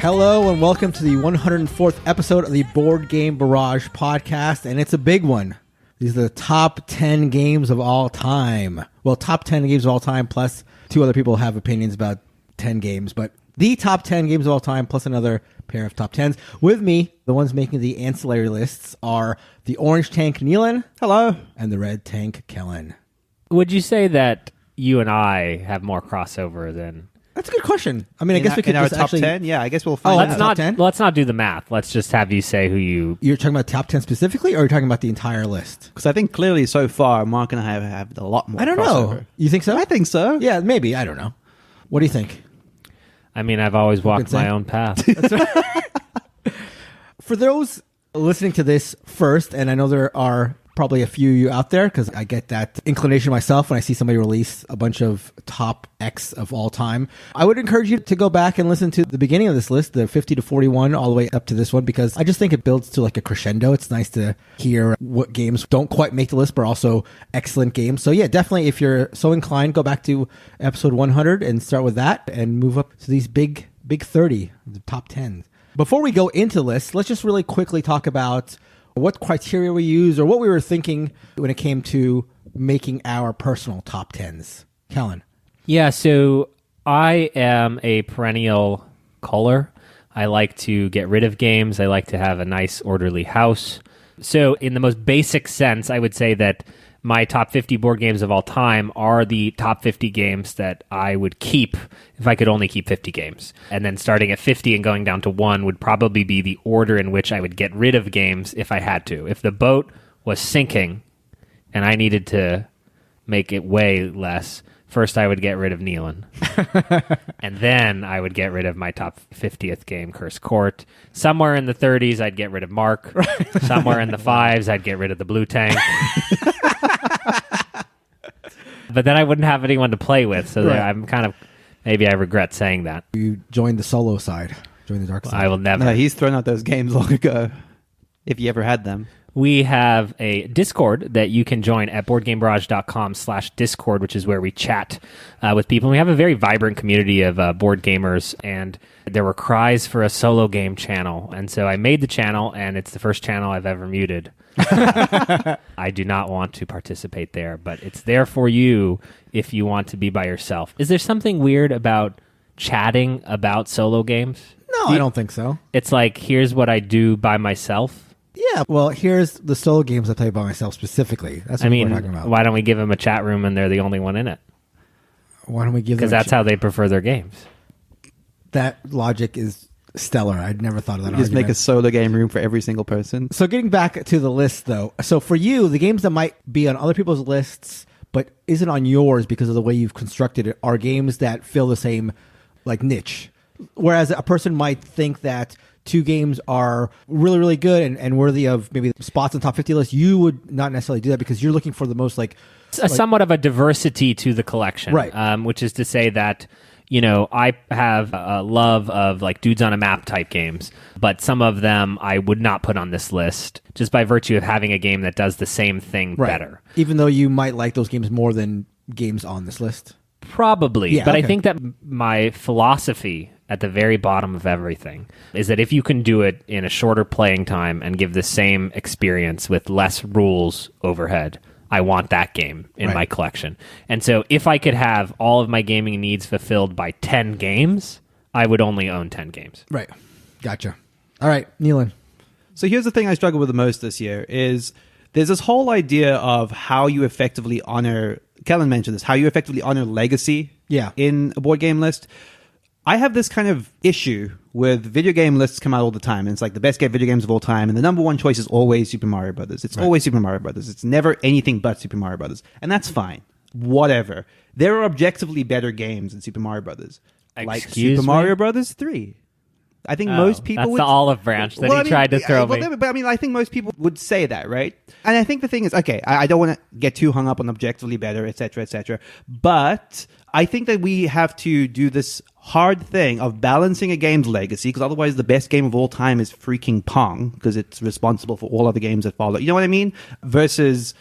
Hello and welcome to the 104th episode of the Board Game Barrage podcast, and it's a big one. These are the top 10 games of all time. Well, top 10 games of all time, plus two other people have opinions about 10 games, but the top 10 games of all time, plus another pair of top 10s. With me, the ones making the ancillary lists are the orange tank Neilan. Hello. And the red tank Kellen. Would you say that you and I have more crossover than... That's a good question. I mean, I guess we could in our just top actually... 10? Yeah, I guess we'll find out. Let's not do the math. Let's just have you say who you... You're talking about top 10 specifically, or are you talking about the entire list? Because I think clearly so far, Mark and I have a lot more I don't crossover. know. You think so? I think so. Yeah, maybe. I don't know. What do you think? I mean, I've always walked my own path. For those listening to this first, and I know there are probably a few of you out there, because I get that inclination myself when I see somebody release a bunch of top X of all time. I would encourage you to go back and listen to the beginning of this list, the 50 to 41, all the way up to this one, because I just think it builds to like a crescendo. It's nice to hear what games don't quite make the list, but are also excellent games. So yeah, definitely, if you're so inclined, go back to episode 100 and start with that and move up to these big 30, the top 10. Before we go into the list, let's just really quickly talk about what criteria we use or what we were thinking when it came to making our personal top 10s. Kellen. Yeah, so I am a perennial culler. I like to get rid of games. I like to have a nice, orderly house. So in the most basic sense, I would say that my top 50 board games of all time are the top 50 games that I would keep if I could only keep 50 games. And then starting at 50 and going down to 1 would probably be the order in which I would get rid of games if I had to. If the boat was sinking and I needed to make it way less, first I would get rid of Neilan. And then I would get rid of my top 50th game, Cursed Court. Somewhere in the 30s, I'd get rid of Mark. Somewhere in the 5s, I'd get rid of the blue tank. But then I wouldn't have anyone to play with, so Right. I'm kind of... Maybe I regret saying that. You joined the solo side, joined the dark side. I will never. No, he's thrown out those games long ago, if you ever had them. We have a Discord that you can join at boardgamebarrage.com/Discord, which is where we chat with people. And we have a very vibrant community of board gamers, and there were cries for a solo game channel. And so I made the channel, and it's the first channel I've ever muted. I do not want to participate there, but it's there for you if you want to be by yourself. Is there something weird about chatting about solo games? No, I don't think so. It's like, here's what I do by myself. Yeah, well, here's the solo games I play by myself specifically. That's what we're talking about. Why don't we give them a chat room and they're the only one in it? Why don't we give them Because that's how they prefer their games. That logic is stellar. I'd never thought of that You just argument. make a solo game room for every single person. So getting back to the list, though. So for you, the games that might be on other people's lists but isn't on yours because of the way you've constructed it are games that fill the same like niche. Whereas a person might think that two games are really, really good and worthy of maybe spots on top 50 lists, you would not necessarily do that because you're looking for the most somewhat of a diversity to the collection. Right. Which is to say that, you know, I have a love of like dudes on a map type games, but some of them I would not put on this list just by virtue of having a game that does the same thing better. Even though you might like those games more than games on this list. Probably. Yeah, but okay. I think that my philosophy at the very bottom of everything is that if you can do it in a shorter playing time and give the same experience with less rules overhead, I want that game in my collection. And so if I could have all of my gaming needs fulfilled by 10 games, I would only own 10 games. Right. Gotcha. All right, Neilan. So here's the thing I struggle with the most this year is there's this whole idea of how you effectively honor, Kellen mentioned this, how you effectively honor legacy in a board game list. I have this kind of issue with video game lists come out all the time. And it's like the best video games of all time. And the number one choice is always Super Mario Brothers. It's always Super Mario Brothers. It's never anything but Super Mario Brothers. And that's fine. Whatever. There are objectively better games than Super Mario Brothers. Like Excuse Super me? Mario Brothers 3. I think most people that's would... the olive branch that he tried to throw me. But I mean, I think most people would say that, right? And I think the thing is, okay, I don't want to get too hung up on objectively better, et cetera, but I think that we have to do this hard thing of balancing a game's legacy, because otherwise the best game of all time is freaking Pong, because it's responsible for all other games that follow. You know what I mean? Versus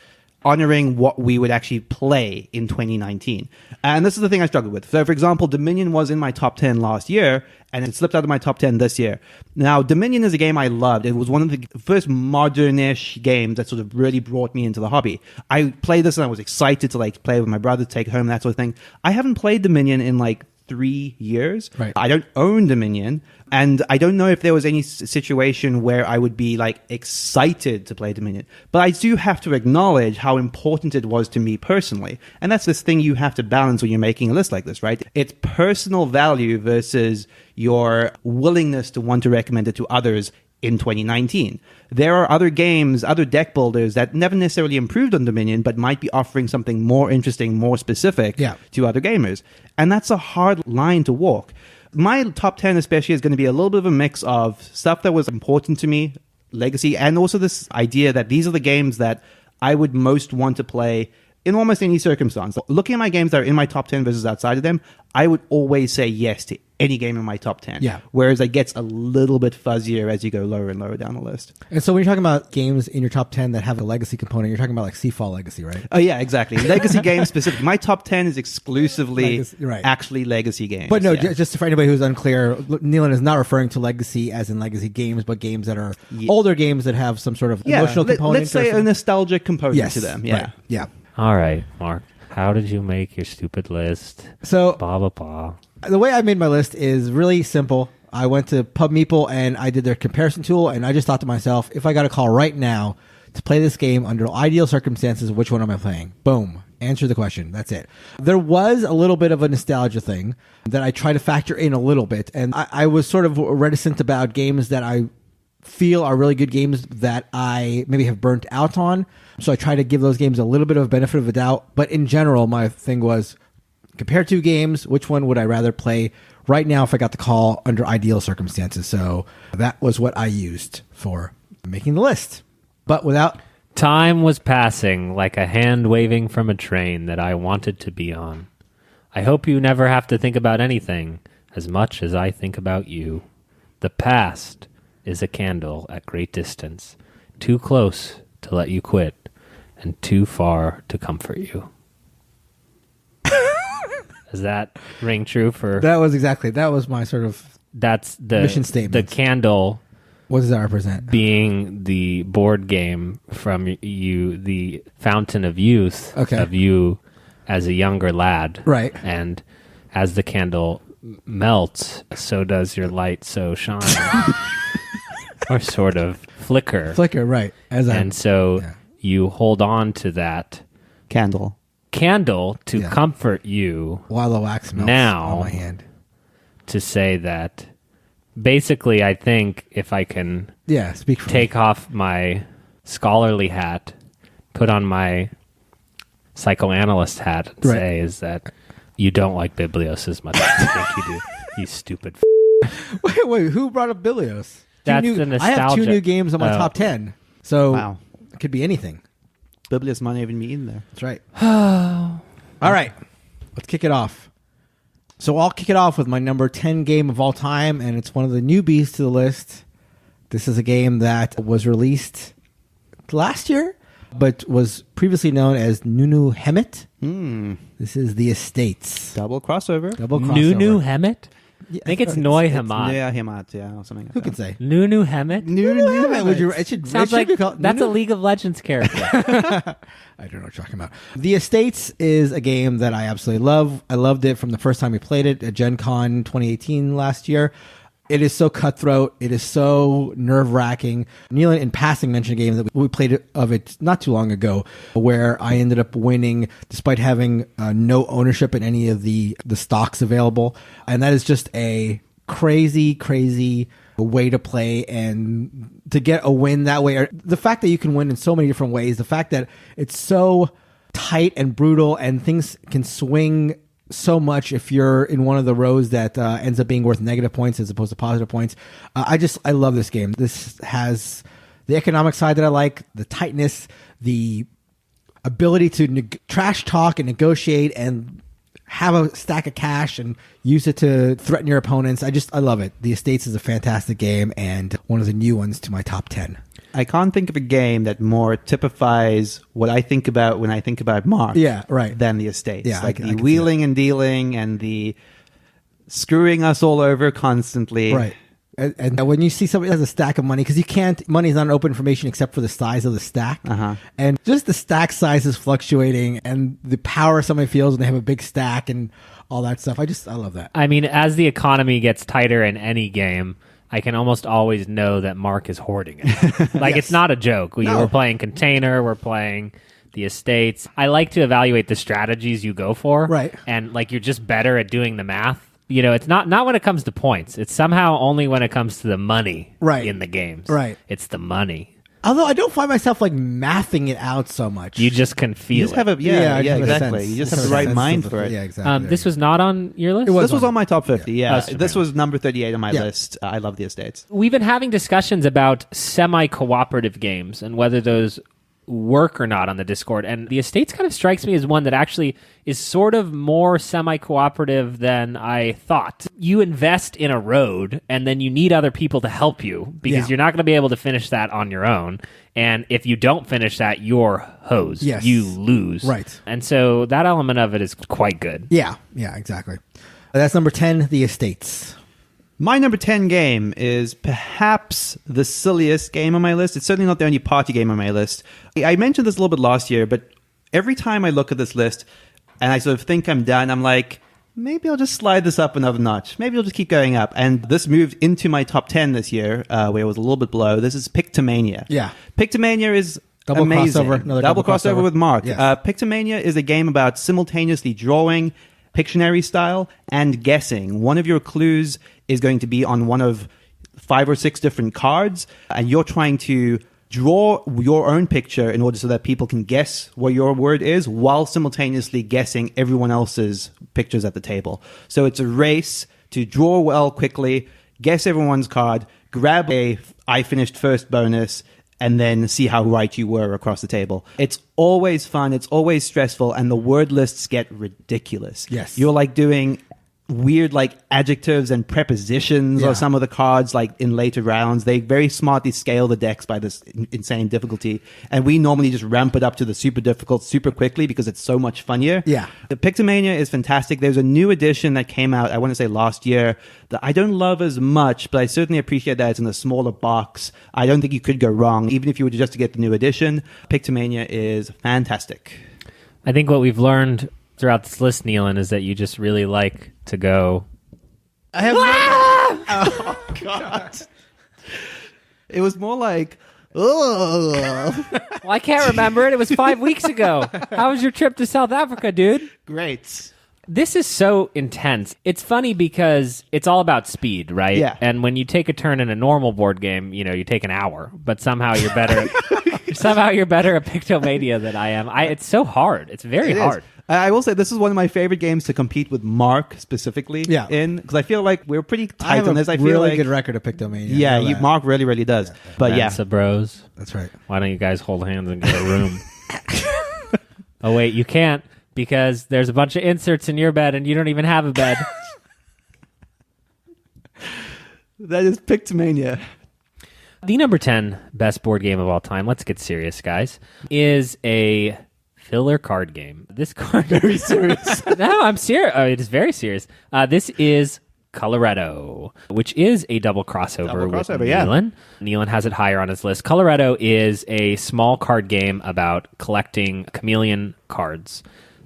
honoring what we would actually play in 2019. And this is the thing I struggled with. So, for example, Dominion was in my top 10 last year, and it slipped out of my top 10 this year. Now, Dominion is a game I loved. It was one of the first modern-ish games that sort of really brought me into the hobby. I played this and I was excited to like play with my brother, take home, that sort of thing. I haven't played Dominion in like 3 years. Right. I don't own Dominion, and I don't know if there was any situation where I would be like excited to play Dominion. But I do have to acknowledge how important it was to me personally. And that's this thing you have to balance when you're making a list like this, right? It's personal value versus your willingness to want to recommend it to others in 2019. There are other games, other deck builders that never necessarily improved on Dominion, but might be offering something more interesting, more specific to other gamers. And that's a hard line to walk. My top 10 especially is going to be a little bit of a mix of stuff that was important to me, legacy, and also this idea that these are the games that I would most want to play in almost any circumstance. Looking at my games that are in my top 10 versus outside of them, I would always say yes to any game in my top 10. Yeah. Whereas it gets a little bit fuzzier as you go lower and lower down the list. And so when you're talking about games in your top 10 that have a legacy component, you're talking about like Seafall Legacy, right? Oh, yeah, exactly. Legacy games specifically. My top 10 is exclusively legacy, actually legacy games. But no, just for anybody who's unclear, Neilan is not referring to legacy as in legacy games, but games that are older games that have some sort of emotional component. Let's say a nostalgic component to them. Yeah. Right. Yeah. All right, Mark. How did you make your stupid list? So, blah, blah, blah. The way I made my list is really simple. I went to PubMeeple and I did their comparison tool, and I just thought to myself, if I got a call right now to play this game under ideal circumstances, which one am I playing? Boom. Answer the question. That's it. There was a little bit of a nostalgia thing that I try to factor in a little bit, and I was sort of reticent about games that I feel are really good games that I maybe have burnt out on. So I try to give those games a little bit of a benefit of the doubt. But in general, my thing was, compare two games, which one would I rather play right now if I got the call under ideal circumstances? So that was what I used for making the list. But without... Time was passing like a hand waving from a train that I wanted to be on. I hope you never have to think about anything as much as I think about you. The past is a candle at great distance, too close to let you quit, and too far to comfort you. Does that ring true for... That was my sort of that's the mission statement. The candle... What does that represent? Being the board game from you, the fountain of youth of you as a younger lad. Right. And as the candle melts, so does your light so shine. Or sort of flicker. Right. You hold on to that candle to comfort you while the wax melts now on my hand. To say that basically, I think if I can take off my scholarly hat, put on my psychoanalyst hat, and say is that you don't like Biblios as much as you think you do. You stupid Wait, who brought up Biblios? That's the nostalgia. I have 2 new games on my top 10. So it could be anything. Biblios might even be in there. That's right. All right. Let's kick it off. So I'll kick it off with my number 10 game of all time, and it's one of the newbies to the list. This is a game that was released last year, but was previously known as Nunu Hemet. This is The Estates. Double crossover. Nunu Hemet? I think it's Noi Hamat. Yeah, Hamat, or something like Who can say? Nunu Hemet? Nunu Hemet. It should be called that's a League of Legends character. I don't know what you're talking about. The Estates is a game that I absolutely love. I loved it from the first time we played it at Gen Con 2018 last year. It is so cutthroat. It is so nerve-wracking. Neilan, in passing, mentioned a game that we played of it not too long ago, where I ended up winning despite having no ownership in any of the stocks available. And that is just a crazy, crazy way to play, and to get a win that way. The fact that you can win in so many different ways, the fact that it's so tight and brutal, and things can swing so much if you're in one of the rows that ends up being worth negative points as opposed to positive points. I love this game. This has the economic side that I like, the tightness, the ability to trash talk and negotiate and have a stack of cash and use it to threaten your opponents. I love it. The Estates is a fantastic game and one of the new ones to my top 10. I can't think of a game that more typifies what I think about when I think about Mark than the estates. Yeah, like the wheeling and dealing and the screwing us all over constantly. Right. And when you see somebody has a stack of money, because money's not open information except for the size of the stack. And just the stack size is fluctuating and the power somebody feels when they have a big stack and all that stuff. I love that. I mean, as the economy gets tighter in any game, I can almost always know that Mark is hoarding it. Like, it's not a joke. We're playing Container, we're playing the estates. I like to evaluate the strategies you go for. Right. And, like, you're just better at doing the math. You know, it's not when it comes to points. It's somehow only when it comes to the money in the games. Right. It's the money. Although I don't find myself like mathing it out so much. You just can feel you just it. Have exactly. You just have the right mind for it. Yeah, exactly. This was not on your list? This was on my top 50, yeah. This was number 38 on my list. I love the estates. We've been having discussions about semi-cooperative games and whether those work or not on the Discord, and the estates kind of strikes me as one that actually is sort of more semi-cooperative than I thought. You invest in a road and then you need other people to help you because you're not going to be able to finish that on your own, and if you don't finish that, you're hosed. You lose. Right. And so that element of it is quite good. Yeah, exactly. That's number 10, the estates. My number 10 game is perhaps the silliest game on my list. It's certainly not the only party game on my list. I mentioned this a little bit last year, but every time I look at this list and I sort of think I'm done, I'm like, maybe I'll just slide this up another notch. Maybe I'll just keep going up. And this moved into my top 10 this year, where it was a little bit below. This is Pictomania. Yeah. Pictomania is double amazing. Double crossover with Mark. Yes. Pictomania is a game about simultaneously drawing, Pictionary style, and guessing. One of your clues is going to be on one of 5 or 6 different cards, and you're trying to draw your own picture in order so that people can guess what your word is while simultaneously guessing everyone else's pictures at the table. So it's a race to draw well quickly, guess everyone's card, grab a I finished first bonus, and then see how right you were across the table. It's always fun, it's always stressful, and the word lists get ridiculous. Yes. You're like doing weird like adjectives and prepositions or some of the cards like in later rounds. They very smartly scale the decks by this insane difficulty, and we normally just ramp it up to the super difficult super quickly because it's so much funnier. The Pictomania is fantastic. There's a new edition that came out, I want to say last year, that I don't love as much, but I certainly appreciate that it's in a smaller box. I don't think you could go wrong even if you were just to get the new edition. Pictomania is fantastic. I think what we've learned throughout this list, Neilan, is that you just really like to go. I have. Oh God! It was more like, oh. Well, I can't remember it. It was 5 weeks ago. How was your trip to South Africa, dude? Great. This is so intense. It's funny because it's all about speed, right? Yeah. And when you take a turn in a normal board game, you know, you take an hour, but somehow you're better. Somehow you're better at Pictomania than I am. It's so hard. It's very hard. I will say this is one of my favorite games to compete with Mark specifically in, because I feel like we're pretty tight on this. I feel really like good record of Pictomania. Yeah, Mark really, really does. But Mensa bros. That's right. Why don't you guys hold hands and get a room? Oh, wait, you can't because there's a bunch of inserts in your bed and you don't even have a bed. That is Pictomania. The number 10 best board game of all time, let's get serious, guys, is a filler card game. This card... Very serious. No, I'm serious. It is very serious. This is Coloretto, which is a double crossover with Neilan. Neilan has it higher on his list. Coloretto is a small card game about collecting chameleon cards.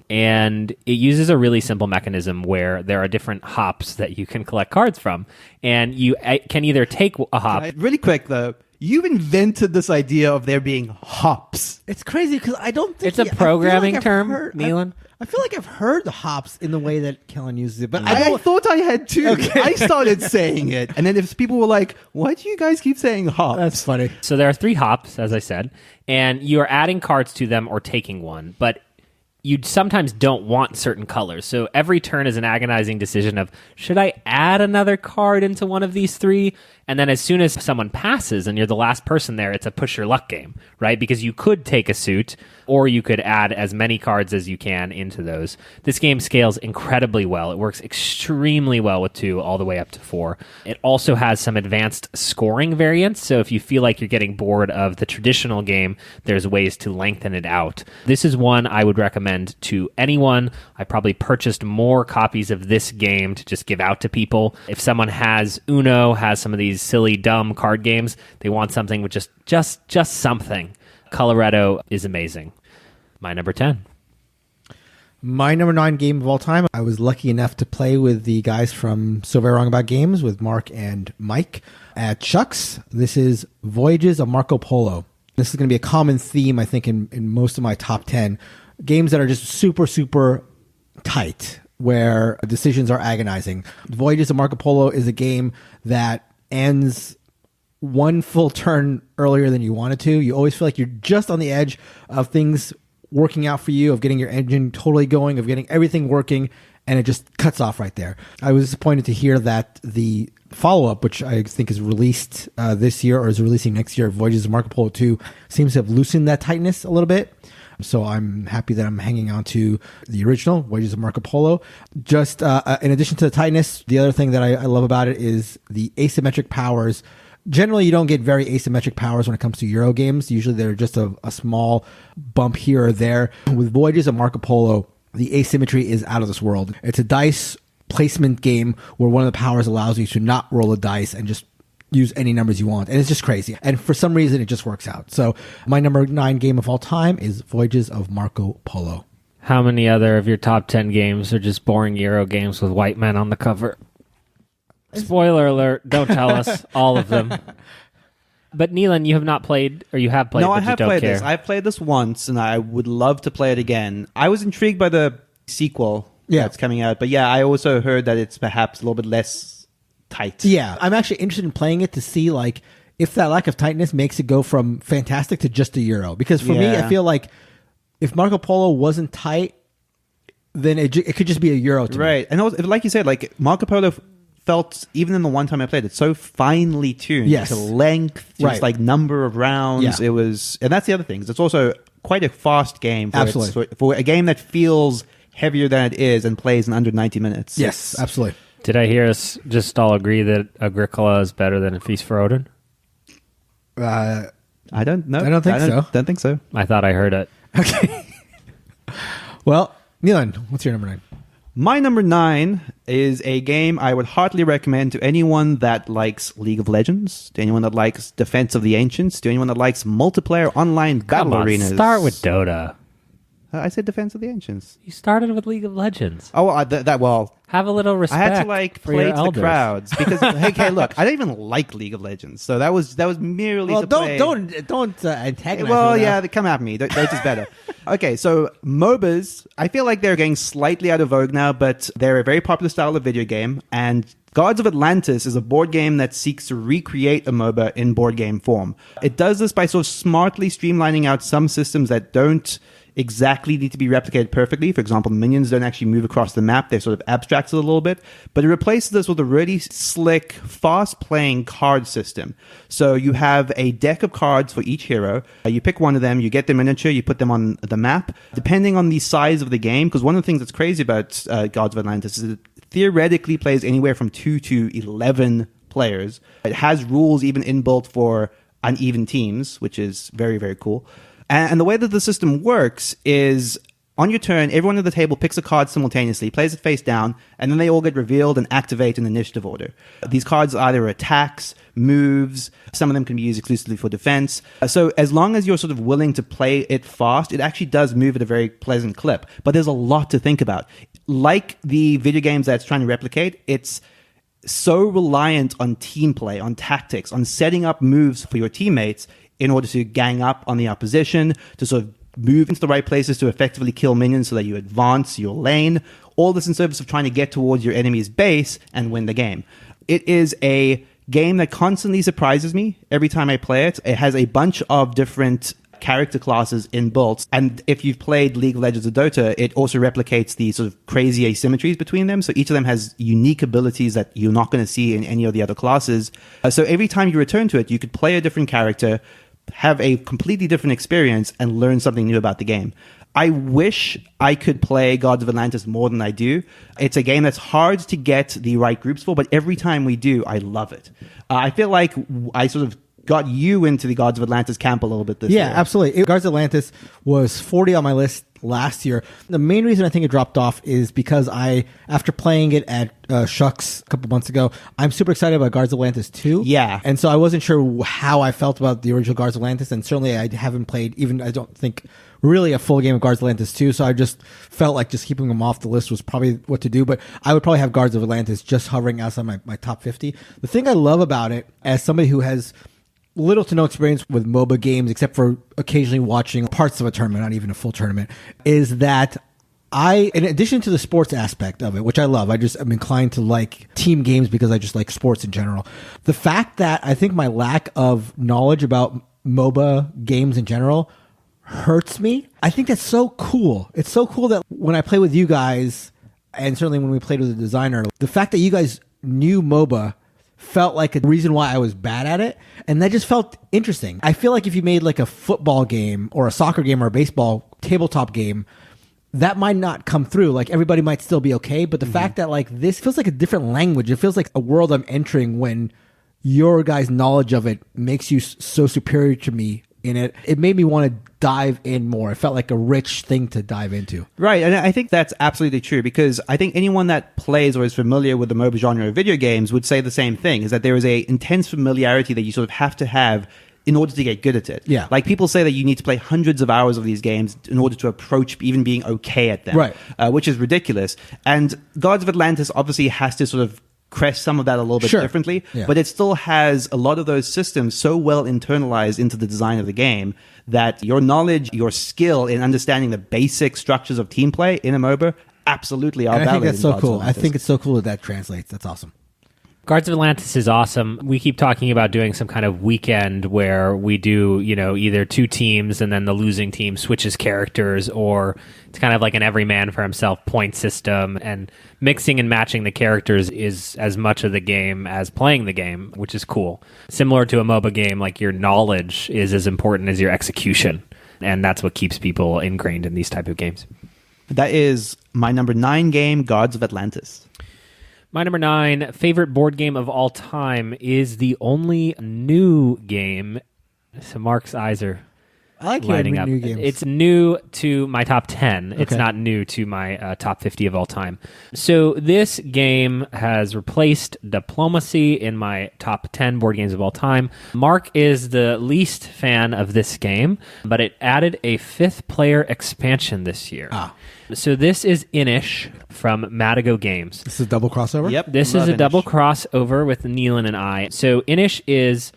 And it uses a really simple mechanism where there are different hops that you can collect cards from. And you can either take a hop... Really quick, though. You invented this idea of there being hops. It's crazy because I don't think... It's a programming term, Neilan. I feel like I've heard the hops in the way that Kellen uses it, but I thought I had too. Okay. I started saying it. And then if people were like, why do you guys keep saying hops? That's funny. So there are 3 hops, as I said, and you're adding cards to them or taking one, but you sometimes don't want certain colors. So every turn is an agonizing decision of, should I add another card into one of these 3? And then as soon as someone passes and you're the last person there, it's a push your luck game, right? Because you could take a suit or you could add as many cards as you can into those. This game scales incredibly well. It works extremely well with 2 all the way up to 4. It also has some advanced scoring variants, so if you feel like you're getting bored of the traditional game, there's ways to lengthen it out. This is one I would recommend to anyone. I probably purchased more copies of this game to just give out to people. If someone has Uno, has some of these silly, dumb card games, they want something with just something. Coloretto is amazing. My number 10. My number 9 game of all time, I was lucky enough to play with the guys from So Very Wrong About Games, with Mark and Mike at Chuck's. This is Voyages of Marco Polo. This is going to be a common theme, I think, in most of my top 10. Games that are just super, super tight, where decisions are agonizing. Voyages of Marco Polo is a game that ends one full turn earlier than you wanted to. You always feel like you're just on the edge of things working out for you, of getting your engine totally going, of getting everything working, and it just cuts off right there. I was disappointed to hear that the follow-up, which I think is released this year or is releasing next year, Voyages of Marco Polo 2, seems to have loosened that tightness a little bit. So I'm happy that I'm hanging on to the original, Voyages of Marco Polo. Just in addition to the tightness, the other thing that I love about it is the asymmetric powers. Generally, you don't get very asymmetric powers when it comes to Euro games. Usually they're just a small bump here or there. With Voyages of Marco Polo, the asymmetry is out of this world. It's a dice placement game where one of the powers allows you to not roll a dice and just use any numbers you want. And it's just crazy. And for some reason, it just works out. So my number 9 game of all time is Voyages of Marco Polo. How many other of your top 10 games are just boring Euro games with white men on the cover? Spoiler alert, don't tell us all of them. But Neilan, you have not played, or you have played, no, but I you have don't played care. this. I've played this once, and I would love to play it again. I was intrigued by the sequel that's coming out, but yeah, I also heard that it's perhaps a little bit less tight. Yeah, I'm actually interested in playing it to see like if that lack of tightness makes it go from fantastic to just a Euro. Because for me, I feel like if Marco Polo wasn't tight, then it could just be a Euro to me. Right, and also, like you said, like Marco Polo felt, even in the one time I played it, so finely tuned to length, just like number of rounds. It was, and that's the other thing. It's also quite a fast game for a game that feels heavier than it is and plays in under 90 minutes. Yes, absolutely. Did I hear us just all agree that Agricola is better than A Feast for Odin? I don't know. I don't think so. Don't think so. I thought I heard it. Okay. Well, Neilan, what's your number 9? My number 9 is a game I would heartily recommend to anyone that likes League of Legends, to anyone that likes Defense of the Ancients, to anyone that likes multiplayer online battle arenas. Start with Dota. I said Defense of the Ancients. You started with League of Legends. Oh, well, have a little respect. I had to like for play your to the elders. crowds because hey, look, I don't even like League of Legends, so that was merely to play. Don't antagonize. Well, yeah, they come at me. Dota's better. Okay, so MOBAs, I feel like they're getting slightly out of vogue now, but they're a very popular style of video game, and Gods of Atlantis is a board game that seeks to recreate a MOBA in board game form. It does this by sort of smartly streamlining out some systems that don't exactly need to be replicated perfectly. For example, minions don't actually move across the map. They're sort of abstracted a little bit. But it replaces this with a really slick, fast-playing card system. So you have a deck of cards for each hero. You pick one of them, you get the miniature, you put them on the map. Depending on the size of the game, because one of the things that's crazy about Gods of Atlantis is it theoretically plays anywhere from 2 to 11 players. It has rules even inbuilt for uneven teams, which is very, very cool. And the way that the system works is on your turn, everyone at the table picks a card simultaneously, plays it face down, and then they all get revealed and activate in initiative order. These cards are either attacks, moves, some of them can be used exclusively for defense. So as long as you're sort of willing to play it fast, it actually does move at a very pleasant clip. But there's a lot to think about. Like the video games that it's trying to replicate, it's so reliant on team play, on tactics, on setting up moves for your teammates in order to gang up on the opposition, to sort of move into the right places to effectively kill minions so that you advance your lane. All this in service of trying to get towards your enemy's base and win the game. It is a game that constantly surprises me every time I play it. It has a bunch of different character classes inbuilt. And if you've played League of Legends or Dota, it also replicates the sort of crazy asymmetries between them. So each of them has unique abilities that you're not going to see in any of the other classes. So every time you return to it, you could play a different character, have a completely different experience, and learn something new about the game. I wish I could play Gods of Atlantis more than I do. It's a game that's hard to get the right groups for, but every time we do, I love it. I feel like I sort of got you into the Gods of Atlantis camp a little bit this year. Yeah, absolutely. Gods of Atlantis was 40 on my list last year. The main reason I think it dropped off is because after playing it at Shucks a couple months ago, I'm super excited about Guards of Atlantis 2. Yeah. And so I wasn't sure how I felt about the original Guards of Atlantis, and certainly I haven't played even, I don't think, really a full game of Guards of Atlantis 2, so I just felt like just keeping them off the list was probably what to do, but I would probably have Guards of Atlantis just hovering outside my top 50. The thing I love about it, as somebody who has little to no experience with MOBA games, except for occasionally watching parts of a tournament, not even a full tournament, is that in addition to the sports aspect of it, which I love, I'm inclined to like team games because I just like sports in general. The fact that I think my lack of knowledge about MOBA games in general hurts me. I think that's so cool. It's so cool that when I play with you guys, and certainly when we played with the designer, the fact that you guys knew MOBA felt like a reason why I was bad at it, and that just felt interesting. I feel like if you made like a football game or a soccer game or a baseball tabletop game, that might not come through. Like everybody might still be okay, but the fact that like this feels like a different language, it feels like a world I'm entering when your guys' knowledge of it makes you so superior to me in it. It made me want to dive in more. It felt like a rich thing to dive into. Right, and I think that's absolutely true, because I think anyone that plays or is familiar with the MOBA genre of video games would say the same thing, is that there is a intense familiarity that you sort of have to have in order to get good at it. Yeah. Like people say that you need to play hundreds of hours of these games in order to approach even being okay at them. Right. Which is ridiculous. And Gods of Atlantis obviously has to sort of crest some of that a little bit differently, but it still has a lot of those systems so well internalized into the design of the game that your knowledge, your skill in understanding the basic structures of team play in a MOBA absolutely are valid. I think that's so cool. I think it's so cool that translates. That's awesome. Guards of Atlantis is awesome. We keep talking about doing some kind of weekend where we do, either two teams and then the losing team switches characters, or it's kind of like an every man for himself point system, and mixing and matching the characters is as much of the game as playing the game, which is cool. Similar to a MOBA game, like your knowledge is as important as your execution, and that's what keeps people ingrained in these type of games. That is my number 9 game, Gods of Atlantis. My number 9 favorite board game of all time is the only new game. So Mark's eyes are I like lighting up. New games. It's new to my top 10. It's not new to my top 50 of all time. So this game has replaced Diplomacy in my top 10 board games of all time. Mark is the least fan of this game, but it added a 5th player expansion this year. So this is Inish from Madigo Games. This is a double crossover? Yep. This is a double crossover with Neilan and I. So Inish is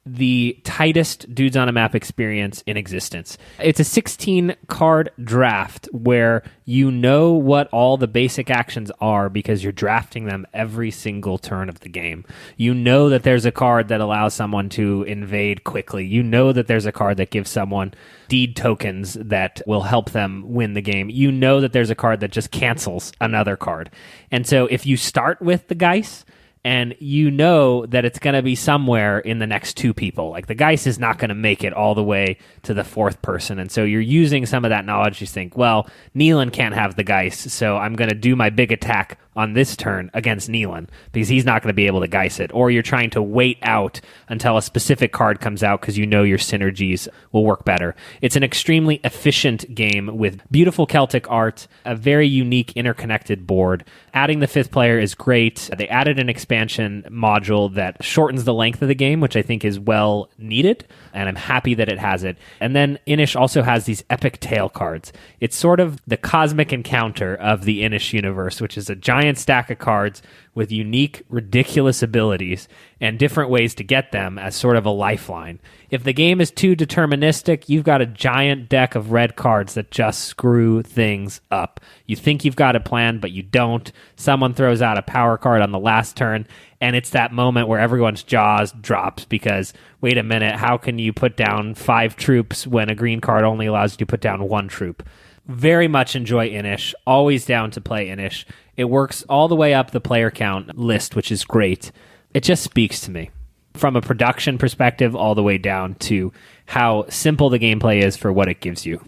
the tightest dudes on a map experience in existence. It's a 16-card draft where you know what all the basic actions are because you're drafting them every single turn of the game. You know that there's a card that allows someone to invade quickly. You know that there's a card that gives someone deed tokens that will help them win the game. You know that there's a card that just cancels another card. And so if you start with the Geist, and you know that it's going to be somewhere in the next 2 people. Like the Geist is not going to make it all the way to the 4th person. And so you're using some of that knowledge to think, well, Neilan can't have the Geist, so I'm going to do my big attack on this turn against Neilan because he's not going to be able to Geist it. Or you're trying to wait out until a specific card comes out because you know your synergies will work better. It's an extremely efficient game with beautiful Celtic art, a very unique interconnected board. Adding the 5th player is great. They added an expansion module that shortens the length of the game, which I think is well needed, and I'm happy that it has it. And then Inish also has these epic tale cards. It's sort of the cosmic encounter of the Inish universe, which is a giant giant stack of cards with unique, ridiculous abilities and different ways to get them as sort of a lifeline. If the game is too deterministic, you've got a giant deck of red cards that just screw things up. You think you've got a plan, but you don't. Someone throws out a power card on the last turn, and it's that moment where everyone's jaws drops because, wait a minute, how can you put down 5 troops when a green card only allows you to put down 1 troop? Very much enjoy Inish. Always down to play Inish. It works all the way up the player count list, which is great. It just speaks to me. From a production perspective, all the way down to how simple the gameplay is for what it gives you.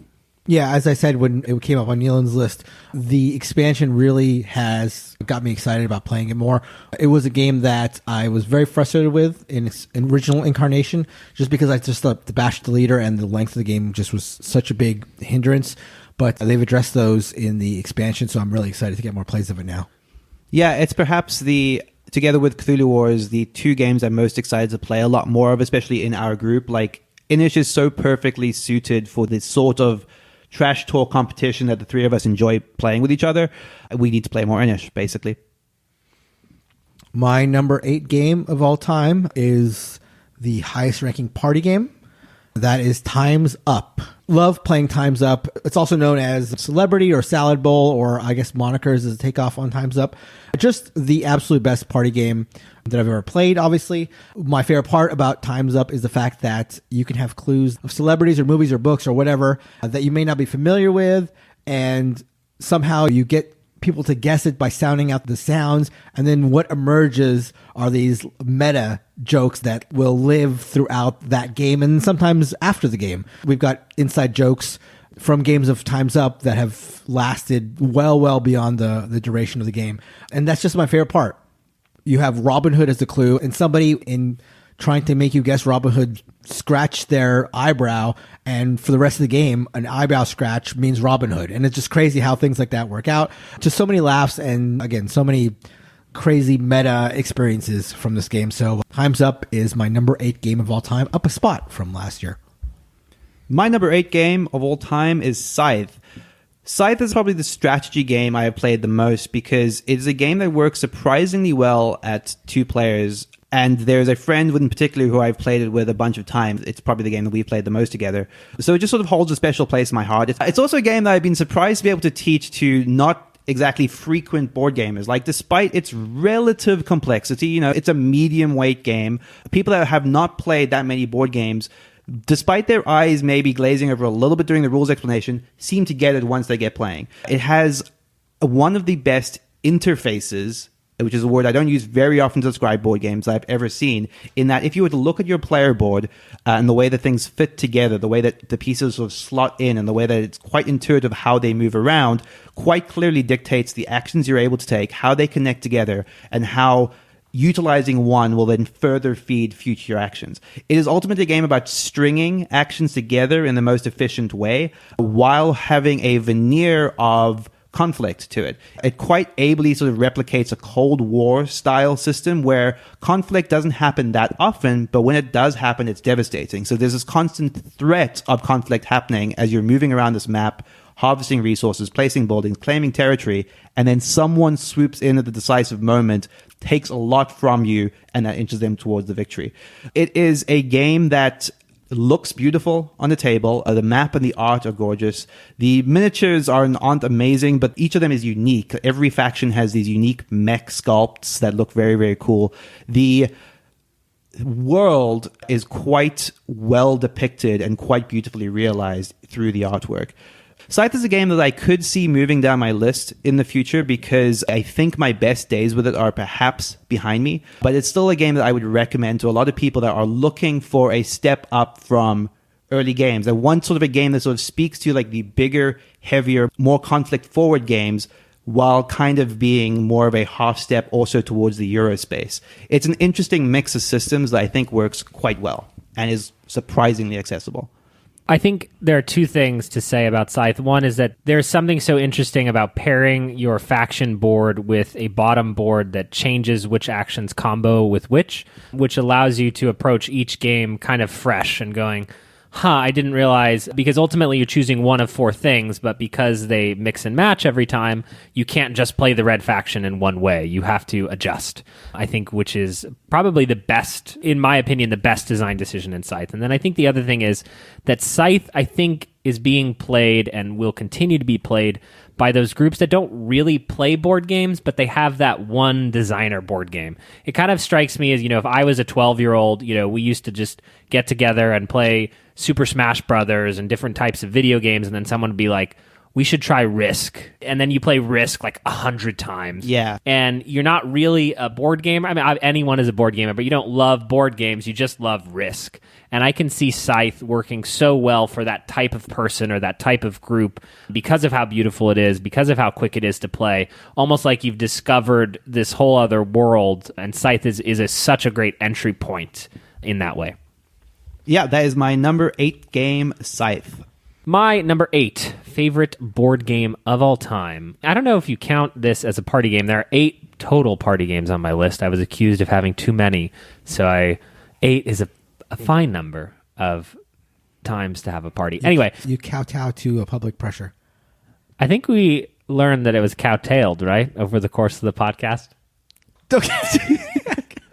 Yeah, as I said when it came up on Neilan's list, the expansion really has got me excited about playing it more. It was a game that I was very frustrated with in its original incarnation, just because I just thought the bash the leader and the length of the game just was such a big hindrance. But they've addressed those in the expansion, so I'm really excited to get more plays of it now. Yeah, it's perhaps together with Cthulhu Wars, the 2 games I'm most excited to play a lot more of, especially in our group. Like, Inish is so perfectly suited for this sort of trash talk competition that the 3 of us enjoy playing with each other. We need to play more Inish, basically. My number 8 game of all time is the highest ranking party game. That is Time's Up. Love playing Time's Up. It's also known as Celebrity or Salad Bowl, or I guess monikers as a takeoff on Time's Up. Just the absolute best party game that I've ever played, obviously. My favorite part about Time's Up is the fact that you can have clues of celebrities or movies or books or whatever that you may not be familiar with, and somehow you get people to guess it by sounding out the sounds, and then what emerges are these meta jokes that will live throughout that game and sometimes after the game. We've got inside jokes from games of Time's Up that have lasted well beyond the duration of the game, and that's just my favorite part. You have Robin Hood as the clue, and somebody in trying to make you guess Robin Hood scratch their eyebrow, and for the rest of the game, an eyebrow scratch means Robin Hood. And it's just crazy how things like that work out. Just so many laughs, and again, so many crazy meta experiences from this game. So Time's Up is my number 8 game of all time, up a spot from last year. My number 8 game of all time is Scythe. Scythe is probably the strategy game I have played the most because it is a game that works surprisingly well at 2 players. And there's a friend in particular who I've played it with a bunch of times. It's probably the game that we've played the most together. So it just sort of holds a special place in my heart. It's also a game that I've been surprised to be able to teach to not exactly frequent board gamers. Like, despite its relative complexity, it's a medium weight game. People that have not played that many board games, despite their eyes maybe glazing over a little bit during the rules explanation, seem to get it once they get playing. It has one of the best interfaces, which is a word I don't use very often to describe board games I've ever seen, in that if you were to look at your player board and the way that things fit together, the way that the pieces sort of slot in, and the way that it's quite intuitive how they move around, quite clearly dictates the actions you're able to take, how they connect together, and how utilizing one will then further feed future actions. It is ultimately a game about stringing actions together in the most efficient way while having a veneer of conflict to it. It quite ably sort of replicates a Cold War style system where conflict doesn't happen that often, but when it does happen, it's devastating. So there's this constant threat of conflict happening as you're moving around this map, harvesting resources, placing buildings, claiming territory, and then someone swoops in at the decisive moment, takes a lot from you, and that inches them towards the victory. It is a game that looks beautiful on the table. The map and the art are gorgeous. The miniatures aren't amazing, but each of them is unique. Every faction has these unique mech sculpts that look very, very cool. The world is quite well depicted and quite beautifully realized through the artwork. Scythe is a game that I could see moving down my list in the future because I think my best days with it are perhaps behind me, but it's still a game that I would recommend to a lot of people that are looking for a step up from early games. I want sort of a game that sort of speaks to like the bigger, heavier, more conflict-forward games while kind of being more of a half step also towards the Euro space. It's an interesting mix of systems that I think works quite well and is surprisingly accessible. I think there are 2 things to say about Scythe. One is that there's something so interesting about pairing your faction board with a bottom board that changes which actions combo with which allows you to approach each game kind of fresh and going, I didn't realize, because ultimately you're choosing one of 4 things, but because they mix and match every time, you can't just play the red faction in one way. You have to adjust, I think, which is probably the best, in my opinion, the best design decision in Scythe. And then I think the other thing is that Scythe, I think, is being played and will continue to be played by those groups that don't really play board games, but they have that one designer board game. It kind of strikes me as, if I was a 12-year-old, we used to just get together and play Super Smash Brothers and different types of video games, and then someone would be like, we should try Risk. And then you play Risk like 100 times. Yeah. And you're not really a board gamer. I mean, anyone is a board gamer, but you don't love board games. You just love Risk. And I can see Scythe working so well for that type of person or that type of group because of how beautiful it is, because of how quick it is to play. Almost like you've discovered this whole other world, and Scythe is such a great entry point in that way. Yeah, that is my number 8 game, Scythe. My number 8 favorite board game of all time. I don't know if you count this as a party game. There are 8 total party games on my list. I was accused of having too many, so 8 is a fine number of times to have a party. Anyway. You kowtow to public pressure. I think we learned that it was cowtailed, right? Over the course of the podcast. Okay.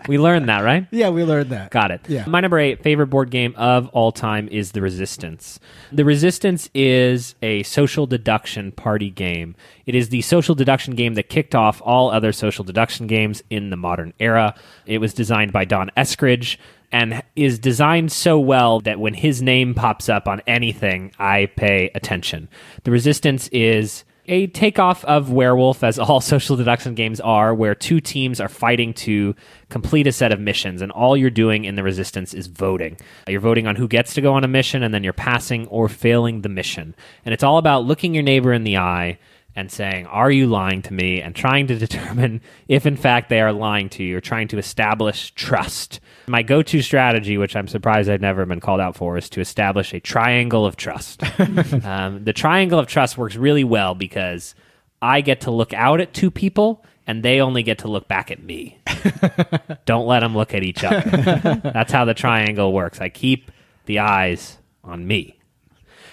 We learned that, right? Yeah, we learned that. Got it. Yeah. My number 8 favorite board game of all time is The Resistance. The Resistance is a social deduction party game. It is the social deduction game that kicked off all other social deduction games in the modern era. It was designed by Don Eskridge and is designed so well that when his name pops up on anything, I pay attention. The Resistance is a takeoff of Werewolf, as all social deduction games are, where 2 teams are fighting to complete a set of missions, and all you're doing in the Resistance is voting. You're voting on who gets to go on a mission, and then you're passing or failing the mission. And it's all about looking your neighbor in the eye and saying, are you lying to me? And trying to determine if, in fact, they are lying to you, or trying to establish trust. My go-to strategy, which I'm surprised I've never been called out for, is to establish a triangle of trust. The triangle of trust works really well because I get to look out at 2 people, and they only get to look back at me. Don't let them look at each other. That's how the triangle works. I keep the eyes on me.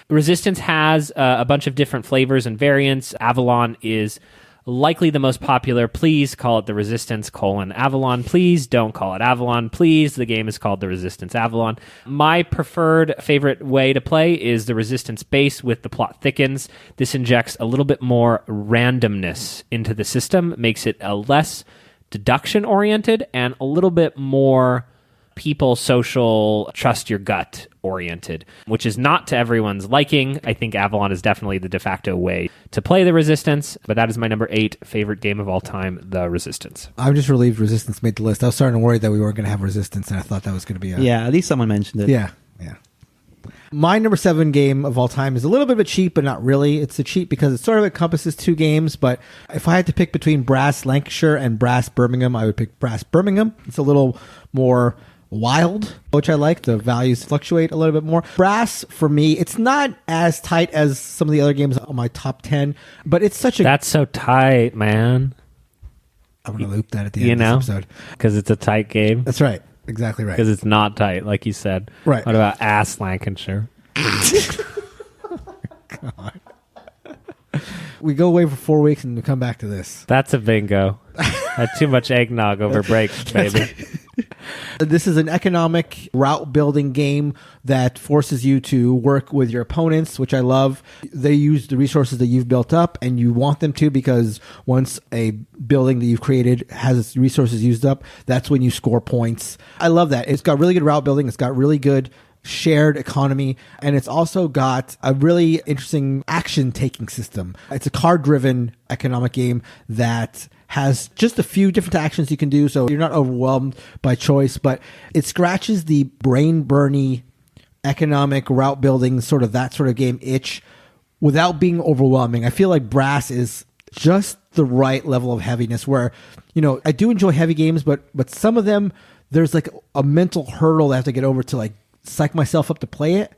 Resistance has a bunch of different flavors and variants. Avalon is likely the most popular. Please call it the Resistance Avalon. Please don't call it Avalon. Please, the game is called the Resistance Avalon. My preferred favorite way to play is the Resistance base with the plot thickens. This injects a little bit more randomness into the system, makes it a less deduction oriented and a little bit more people, social, trust your gut oriented, which is not to everyone's liking. I think Avalon is definitely the de facto way to play the Resistance, but that is my number 8 favorite game of all time, the Resistance. I'm just relieved Resistance made the list. I was starting to worry that we weren't going to have Resistance, and I thought that was going to be Yeah, at least someone mentioned it. Yeah. My number 7 game of all time is a little bit of a cheat, but not really. It's a cheat because it sort of encompasses 2 games, but if I had to pick between Brass Lancashire and Brass Birmingham, I would pick Brass Birmingham. It's a little more wild, which I like. The values fluctuate a little bit more. Brass, for me, it's not as tight as some of the other games on my top 10, but it's such a... That's so tight, man. I'm going to loop that at the end of this episode. Because it's a tight game. That's right. Exactly right. Because it's not tight, like you said. Right. What about ass Lancashire? God. We go away for 4 weeks and we come back to this. That's a bingo. Had too much eggnog over break, baby. This is an economic route building game that forces you to work with your opponents, which I love. They use the resources that you've built up, and you want them to, because once a building that you've created has its resources used up, that's when you score points. I love that. It's got really good route building. It's got really good shared economy, and it's also got a really interesting action taking system. It's a card driven economic game that has just a few different actions you can do, so you're not overwhelmed by choice, but it scratches the brain burny economic route building, sort of that sort of game itch, without being overwhelming. I feel like Brass is just the right level of heaviness where, I do enjoy heavy games, but some of them, there's like a mental hurdle I have to get over to like psych myself up to play it.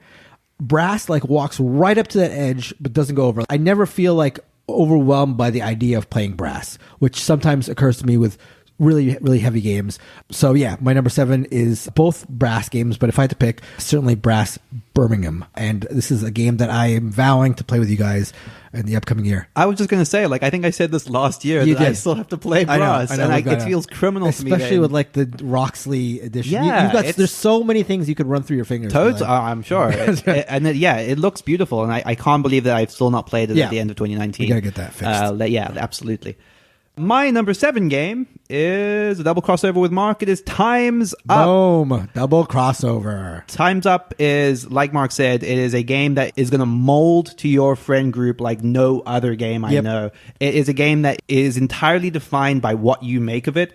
Brass like walks right up to that edge, but doesn't go over. I never feel like overwhelmed by the idea of playing Brass, which sometimes occurs to me with really, really heavy games. So yeah, my number 7 is both Brass games, but if I had to pick, certainly Brass Birmingham. And this is a game that I am vowing to play with you guys in the upcoming year. I was just going to say, like, I think I said this last year You that I did. still have to play Brass. I know, and it feels criminal to me. Especially with like the Roxley edition. Yeah, there's so many things you could run through your fingers. Toads, I'm sure. It looks beautiful. And I can't believe that I've still not played it at the end of 2019. We got to get that fixed. Yeah, absolutely. My number 7 game is a double crossover with Mark. It is Time's Up. Boom. Double crossover. Time's Up is, like Mark said, it is a game that is going to mold to your friend group like no other game I know. It is a game that is entirely defined by what you make of it.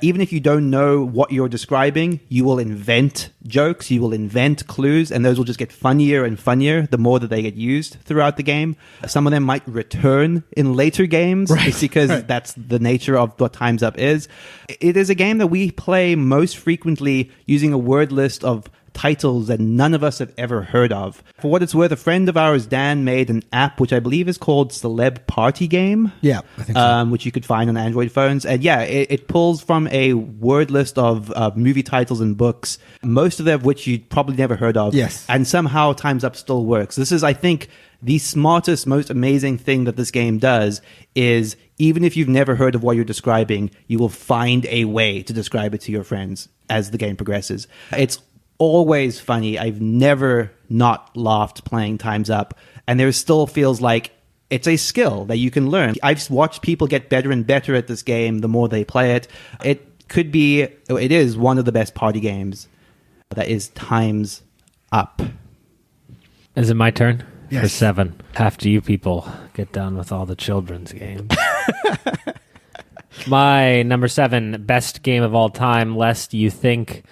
Even if you don't know what you're describing, you will invent jokes, you will invent clues, and those will just get funnier and funnier the more that they get used throughout the game. Some of them might return in later games just because that's the nature of what Time's Up is. It is a game that we play most frequently using a word list of titles that none of us have ever heard of. For what it's worth, a friend of ours, Dan, made an app which I believe is called Celeb Party Game. Yeah, I think so. Which you could find on Android phones. And yeah, it pulls from a word list of movie titles and books, most of them which you'd probably never heard of. Yes. And somehow Time's Up still works. This is, I think, the smartest, most amazing thing that this game does is even if you've never heard of what you're describing, you will find a way to describe it to your friends as the game progresses. It's always funny. I've never not laughed playing Time's Up. And there still feels like it's a skill that you can learn. I've watched people get better and better at this game the more they play it. It is one of the best party games. That is Time's Up. Is it my turn? Yes. For 7. After you people get done with all the children's games. My number 7 best game of all time, lest you think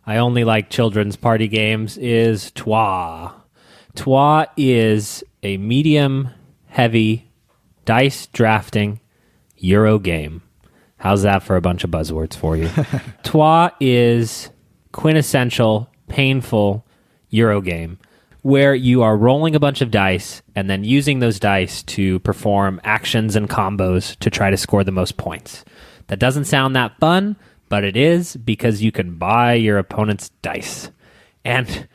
I only like children's party games, is Trois. Trois is a medium-heavy dice drafting Euro game. How's that for a bunch of buzzwords for you? Trois is quintessential, painful Euro game where you are rolling a bunch of dice and then using those dice to perform actions and combos to try to score the most points. That doesn't sound that fun, but it is because you can buy your opponent's dice. And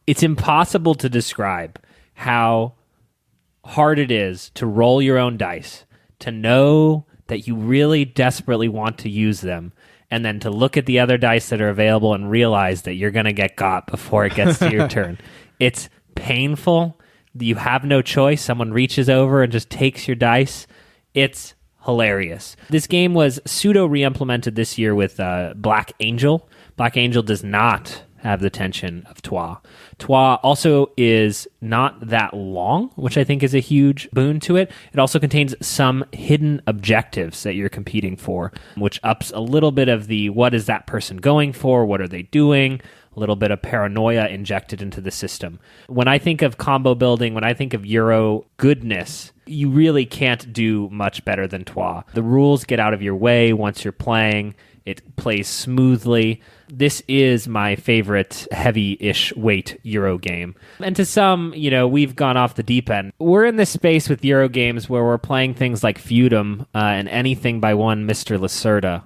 it's impossible to describe how hard it is to roll your own dice, to know that you really desperately want to use them, and then to look at the other dice that are available and realize that you're going to get got before it gets to your turn. It's painful. You have no choice. Someone reaches over and just takes your dice. It's hilarious. This game was pseudo re-implemented this year with Black Angel. Black Angel does not have the tension of Trois. Trois also is not that long, which I think is a huge boon to it. It also contains some hidden objectives that you're competing for, which ups a little bit of the what is that person going for, what are they doing, a little bit of paranoia injected into the system. When I think of combo building, when I think of Euro goodness, you really can't do much better than Trois. The rules get out of your way once you're playing. It plays smoothly. This is my favorite heavy-ish weight Euro game. And to some, we've gone off the deep end. We're in this space with Euro games where we're playing things like Feudum and anything by one Mr. Lacerda.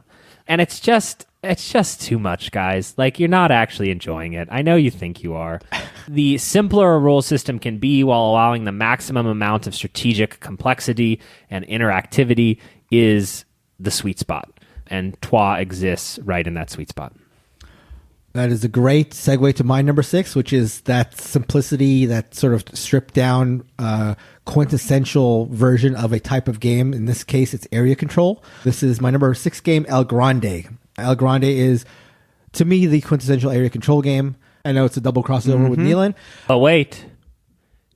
And it's just too much, guys. Like, you're not actually enjoying it. I know you think you are. The simpler a rule system can be while allowing the maximum amount of strategic complexity and interactivity is the sweet spot. And Trois exists right in that sweet spot. That is a great segue to my number 6, which is that simplicity, that sort of stripped down quintessential version of a type of game. In this case, it's area control. This is my number 6 game, El Grande. El Grande is, to me, the quintessential area control game. I know it's a double crossover with Neilan. But wait,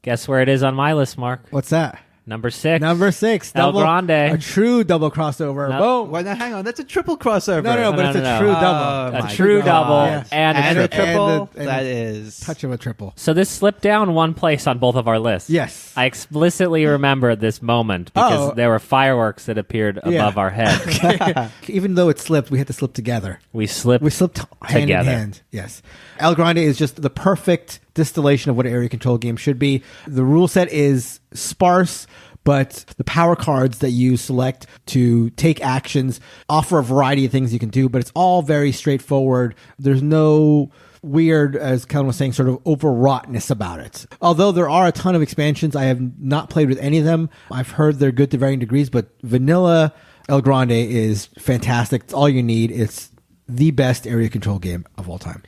guess where it is on my list, Mark? What's that? Number 6. Number 6. El Grande. A true double crossover. No. Boom. Well, now, hang on. That's a triple crossover. No, but it's a true double. A true double Yes. and a triple. And that is touch of a triple. So this slipped down one place on both of our lists. Yes. I explicitly remember this moment because there were fireworks that appeared above our head. Even though it slipped, we had to slip together. We slipped hand together. in hand. Yes. El Grande is just the perfect distillation of what an area control game should be. The rule set is sparse, but the power cards that you select to take actions offer a variety of things you can do, but it's all very straightforward. There's no weird, as Kellen was saying, sort of overwroughtness about it. Although there are a ton of expansions, I have not played with any of them. I've heard they're good to varying degrees, but vanilla El Grande is fantastic. It's all you need. It's the best area control game of all time.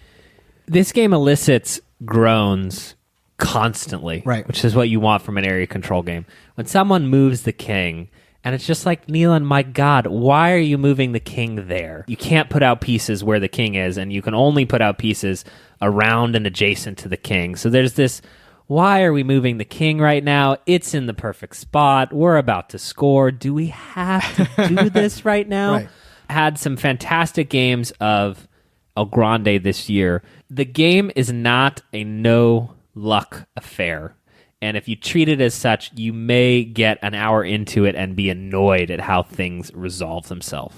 This game elicits groans constantly, right? Which is what you want from an area control game. When someone moves the king, and it's just like, Neilan, my God, why are you moving the king there? You can't put out pieces where the king is, and you can only put out pieces around and adjacent to the king. So there's this, why are we moving the king right now? It's in the perfect spot. We're about to score. Do we have to do this right now? Right. Had some fantastic games of El Grande this year. The game is not a no-luck affair. And if you treat it as such, you may get an hour into it and be annoyed at how things resolve themselves.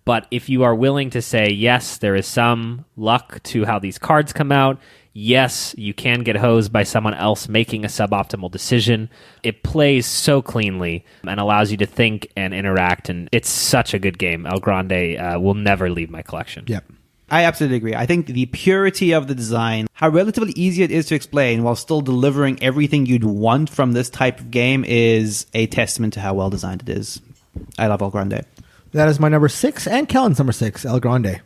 But if you are willing to say, yes, there is some luck to how these cards come out, yes, you can get hosed by someone else making a suboptimal decision, it plays so cleanly and allows you to think and interact, and it's such a good game. El Grande will never leave my collection. Yep. I absolutely agree. I think the purity of the design, how relatively easy it is to explain while still delivering everything you'd want from this type of game is a testament to how well designed it is. I love El Grande. That is my number 6 and Kellen's number 6, El Grande.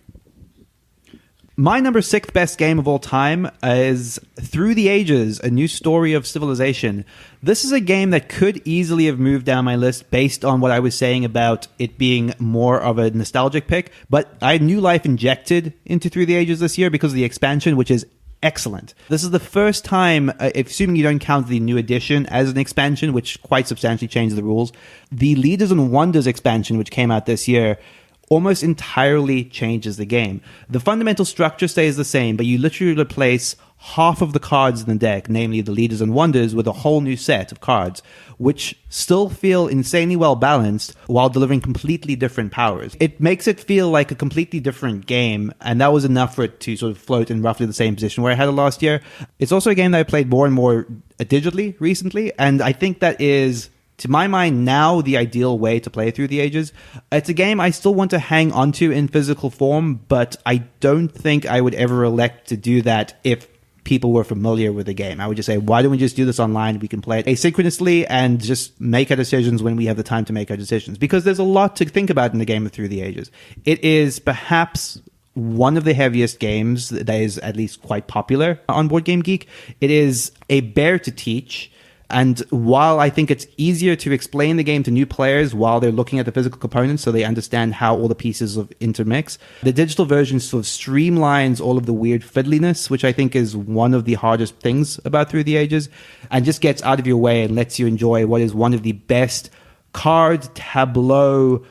My number 6th best game of all time is Through the Ages, A New Story of Civilization. This is a game that could easily have moved down my list based on what I was saying about it being more of a nostalgic pick, but I had new life injected into Through the Ages this year because of the expansion, which is excellent. This is the first time, assuming you don't count the new edition as an expansion, which quite substantially changed the rules, the Leaders and Wonders expansion, which came out this year, almost entirely changes the game. The fundamental structure stays the same, but you literally replace half of the cards in the deck, namely the Leaders and Wonders, with a whole new set of cards, which still feel insanely well balanced while delivering completely different powers. It makes it feel like a completely different game, and that was enough for it to sort of float in roughly the same position where I had it last year. It's also a game that I played more and more digitally recently, and I think that is, to my mind, now the ideal way to play Through the Ages. It's a game I still want to hang onto in physical form, but I don't think I would ever elect to do that if people were familiar with the game. I would just say, why don't we just do this online? We can play it asynchronously and just make our decisions when we have the time to make our decisions. Because there's a lot to think about in the game of Through the Ages. It is perhaps one of the heaviest games that is at least quite popular on Board Game Geek. It is a bear to teach. And while I think it's easier to explain the game to new players while they're looking at the physical components so they understand how all the pieces of intermix, the digital version sort of streamlines all of the weird fiddliness, which I think is one of the hardest things about Through the Ages, and just gets out of your way and lets you enjoy what is one of the best card, tableau,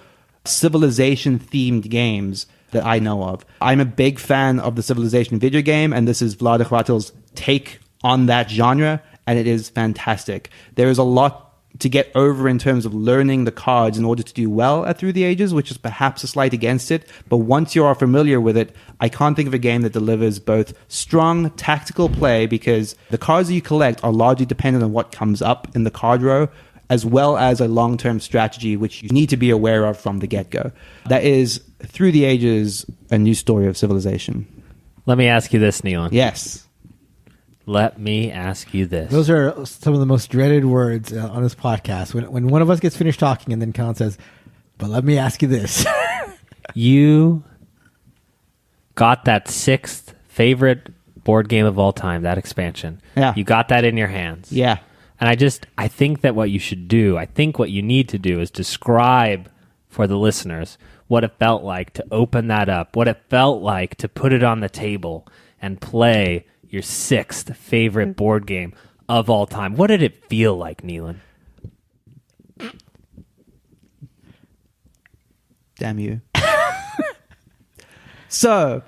civilization-themed games that I know of. I'm a big fan of the Civilization video game, and this is Vlaada Chvátil's take on that genre, and it is fantastic. There is a lot to get over in terms of learning the cards in order to do well at Through the Ages, which is perhaps a slight against it. But once you are familiar with it, I can't think of a game that delivers both strong tactical play, because the cards that you collect are largely dependent on what comes up in the card row, as well as a long-term strategy, which you need to be aware of from the get-go. That is Through the Ages, A New Story of Civilization. Let me ask you this, Neilan. Yes. Let me ask you this. Those are some of the most dreaded words on this podcast. When one of us gets finished talking and then Colin says, but let me ask you this. You got that 6th favorite board game of all time, that expansion. Yeah. You got that in your hands. Yeah. And I think that what you should do, I think what you need to do is describe for the listeners what it felt like to open that up, what it felt like to put it on the table and play your 6th favorite board game of all time. What did it feel like, Neilan? Damn you. So,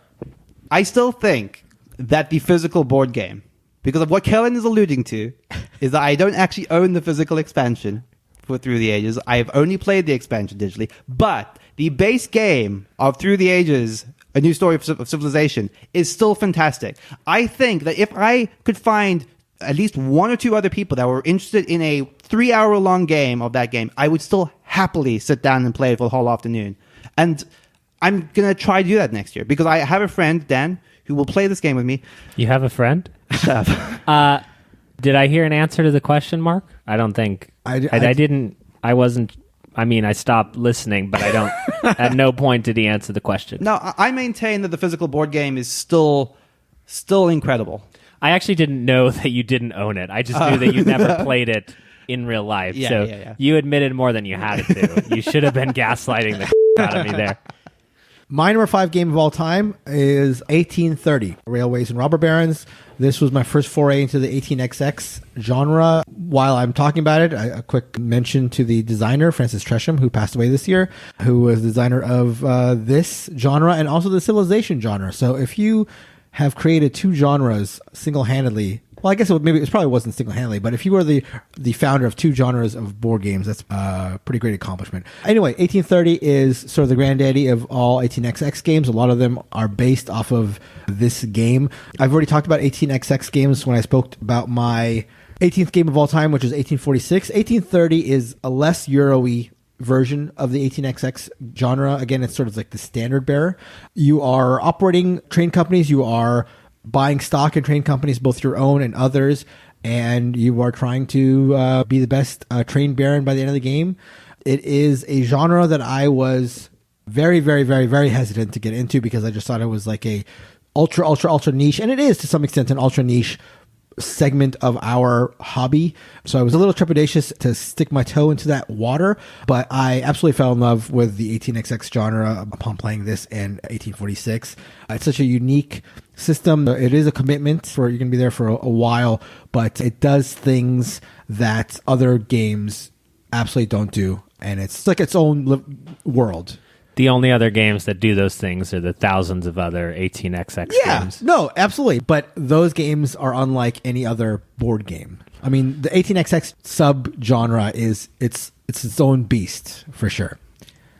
I still think that the physical board game, because of what Kellen is alluding to, is that I don't actually own the physical expansion for Through the Ages. I have only played the expansion digitally, but the base game of Through the Ages, A New Story of Civilization, is still fantastic. I think that if I could find at least one or two other people that were interested in a 3-hour-long game of that game, I would still happily sit down and play it for the whole afternoon. And I'm going to try to do that next year, because I have a friend, Dan, who will play this game with me. You have a friend? Did I hear an answer to the question, Mark? I don't think. I didn't. I wasn't. I mean, I stopped listening, but I don't. At no point did he answer the question. No, I maintain that the physical board game is still incredible. I actually didn't know that you didn't own it. I just knew that you never played it in real life. Yeah. You admitted more than you had to. You should have been gaslighting the out of me there. My number 5 game of all time is 1830, Railways and Robber Barons. This was my first foray into the 18XX genre. While I'm talking about it, a quick mention to the designer, Francis Tresham, who passed away this year, who was the designer of this genre and also the Civilization genre. So if you have created 2 genres single-handedly, well, I guess it probably wasn't single-handedly, but if you were the founder of 2 genres of board games, that's a pretty great accomplishment. Anyway, 1830 is sort of the granddaddy of all 18XX games. A lot of them are based off of this game. I've already talked about 18XX games when I spoke about my 18th game of all time, which is 1846. 1830 is a less Euro-y version of the 18XX genre. Again, it's sort of like the standard bearer. You are operating train companies. You are buying stock in train companies, both your own and others, and you are trying to be the best train baron by the end of the game. It is a genre that I was very, very, very, very hesitant to get into because I just thought it was like a ultra niche, and it is to some extent an ultra niche segment of our hobby. So I was a little trepidatious to stick my toe into that water, but I absolutely fell in love with the 18XX genre upon playing this in 1846. It's such a unique system. It is a commitment for you're going to be there for a while, but it does things that other games absolutely don't do, and it's like its own world. The only other games that do those things are the thousands of other 18XX games. No, absolutely. But those games are unlike any other board game. I mean, the 18XX sub-genre is it's its own beast, for sure.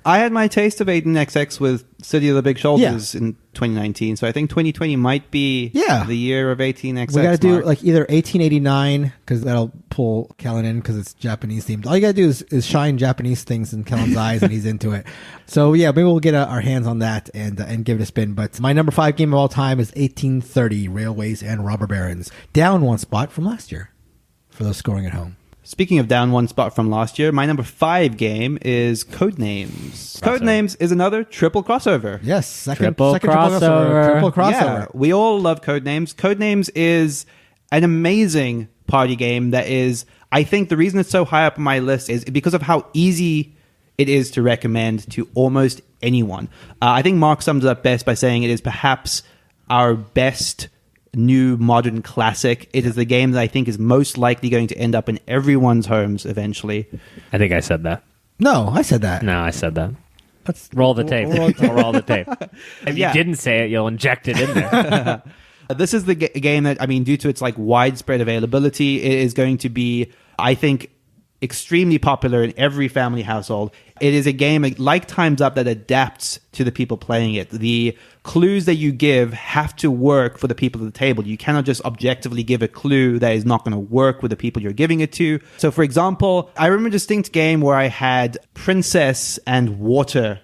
I had my taste of 18XX with City of the Big Shoulders in 2019, so I think 2020 might be the year of 18XX. We got to do like either 1889, because that'll pull Kellen in because it's Japanese themed. All you got to do is shine Japanese things in Kellen's eyes and he's into it. So yeah, maybe we'll get our hands on that and give it a spin. But my number 5 game of all time is 1830, Railways and Robber Barons. Down 1 spot from last year for those scoring at home. Speaking of down 1 spot from last year, my number 5 game is Codenames. Codenames is another triple crossover. Yes, second crossover. Triple crossover. Yeah, we all love Codenames. Codenames is an amazing party game that is, I think the reason it's so high up on my list is because of how easy it is to recommend to almost anyone. I think Mark sums it up best by saying it is perhaps our best new modern classic. It is the game that I think is most likely going to end up in everyone's homes eventually. I think I said that. No, I said that. No, I said that. Let's roll the tape. Roll the tape. If you didn't say it, you'll inject it in there. This is the game that, I mean, due to its like widespread availability, it is going to be, I think, extremely popular in every family household. It is a game like Time's Up that adapts to the people playing it. The clues that you give have to work for the people at the table. You cannot just objectively give a clue that is not going to work with the people you're giving it to. So, for example, I remember a distinct game where I had princess and water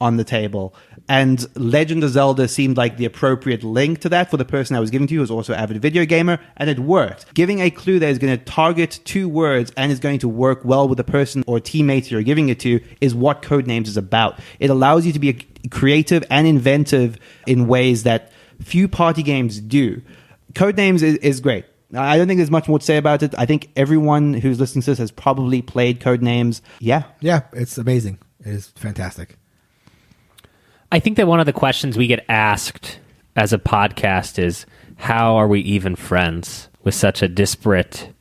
on the table, and Legend of Zelda seemed like the appropriate link to that for the person I was giving to, who was also an avid video gamer, and it worked. Giving a clue that is going to target 2 words and is going to work well with the person or teammate you're giving it to is what Codenames is about. It allows you to be creative and inventive in ways that few party games do. Codenames is great. I don't think there's much more to say about it. I think everyone who's listening to this has probably played Codenames. Yeah, it's amazing. It is fantastic. I think that one of the questions we get asked as a podcast is, how are we even friends with such a disparate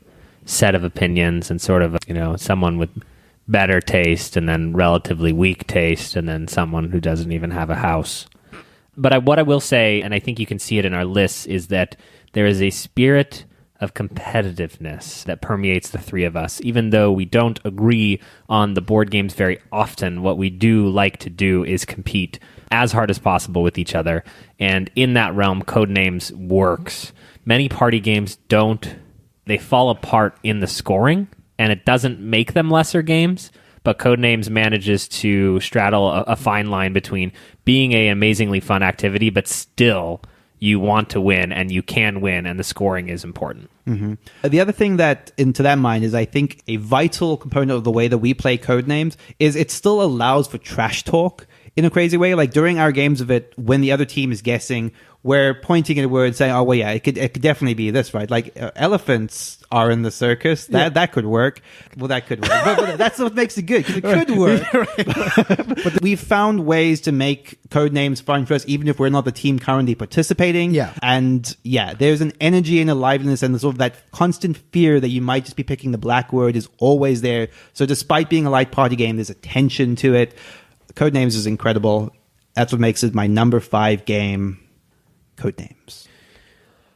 set of opinions and sort of, someone with better taste and then relatively weak taste and then someone who doesn't even have a house. But what I will say, and I think you can see it in our lists, is that there is a spirit of competitiveness that permeates the 3 of us. Even though we don't agree on the board games very often, what we do like to do is compete as hard as possible with each other. And in that realm, Codenames works. Many party games don't. They fall apart in the scoring, and it doesn't make them lesser games. But Codenames manages to straddle a fine line between being an amazingly fun activity, but still you want to win and you can win, and the scoring is important. Mm-hmm. The other thing that, into that mind, is I think a vital component of the way that we play Codenames is it still allows for trash talk in a crazy way. Like during our games of it, when the other team is guessing, we're pointing at a word saying, oh, well, yeah, it could definitely be this, right? Like elephants are in the circus. That could work. Well, that could work. But that's what makes it good, because it could work. But we've found ways to make Codenames fun for us, even if we're not the team currently participating. Yeah. And yeah, there's an energy and a liveliness and sort of that constant fear that you might just be picking the black word is always there. So despite being a light party game, there's a tension to it. Codenames is incredible. That's what makes it my number 5 game. Codenames.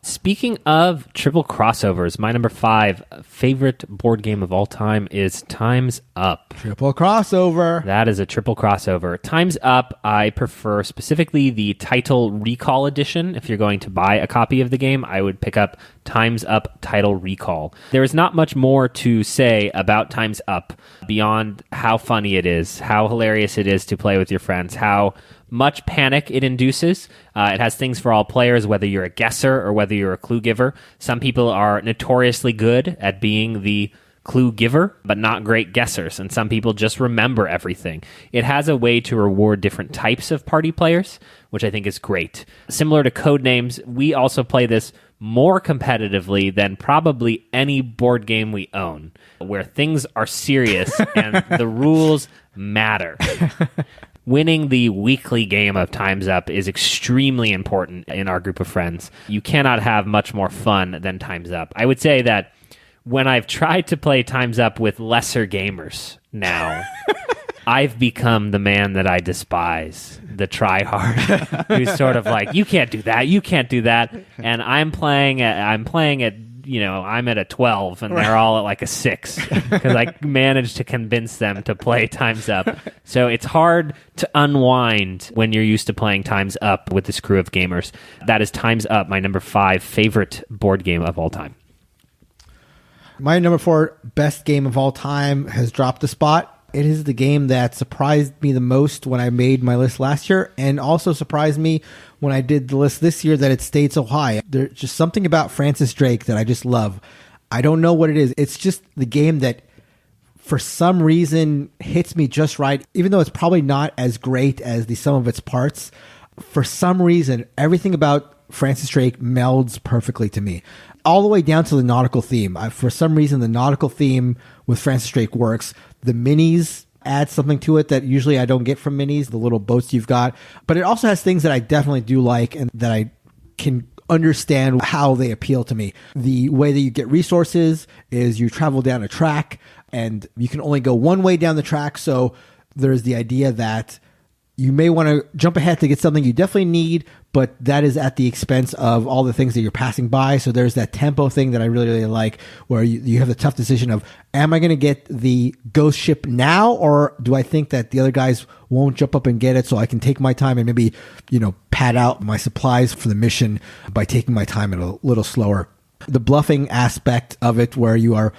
Speaking of triple crossovers, my number 5 favorite board game of all time is Time's Up. Triple crossover. That is a triple crossover. Time's Up, I prefer specifically the Title Recall Edition. If you're going to buy a copy of the game, I would pick up Time's Up Title Recall. There is not much more to say about Time's Up beyond how funny it is, how hilarious it is to play with your friends, how much panic it induces. It has things for all players, whether you're a guesser or whether you're a clue giver. Some people are notoriously good at being the clue giver, but not great guessers, and some people just remember everything. It has a way to reward different types of party players, which I think is great. Similar to Codenames, we also play this more competitively than probably any board game we own, where things are serious and the rules matter. Winning the weekly game of Time's Up is extremely important in our group of friends. You cannot have much more fun than Time's Up. I would say that when I've tried to play Time's Up with lesser gamers now, I've become the man that I despise, the try-hard, who's sort of like, you can't do that, you can't do that. And I'm playing at, I'm at a 12 and they're all at like a 6 because I managed to convince them to play Time's Up. So it's hard to unwind when you're used to playing Time's Up with this crew of gamers. That is Time's Up, my number 5 favorite board game of all time. My number 4 best game of all time has dropped a spot. It is the game that surprised me the most when I made my list last year, and also surprised me when I did the list this year that it stayed so high. There's just something about Francis Drake that I just love. I don't know what it is. It's just the game that for some reason hits me just right, even though it's probably not as great as the sum of its parts. For some reason, everything about Francis Drake melds perfectly to me. All the way down to the nautical theme. For some reason, the nautical theme with Francis Drake works. The minis add something to it that usually I don't get from minis, the little boats you've got. But it also has things that I definitely do like and that I can understand how they appeal to me. The way that you get resources is you travel down a track and you can only go one way down the track. So there's the idea that you may want to jump ahead to get something you definitely need, but that is at the expense of all the things that you're passing by. So there's that tempo thing that I really, really like, where you have the tough decision of, am I going to get the ghost ship now, or do I think that the other guys won't jump up and get it so I can take my time and maybe, pad out my supplies for the mission by taking my time a little slower. The bluffing aspect of it, where you are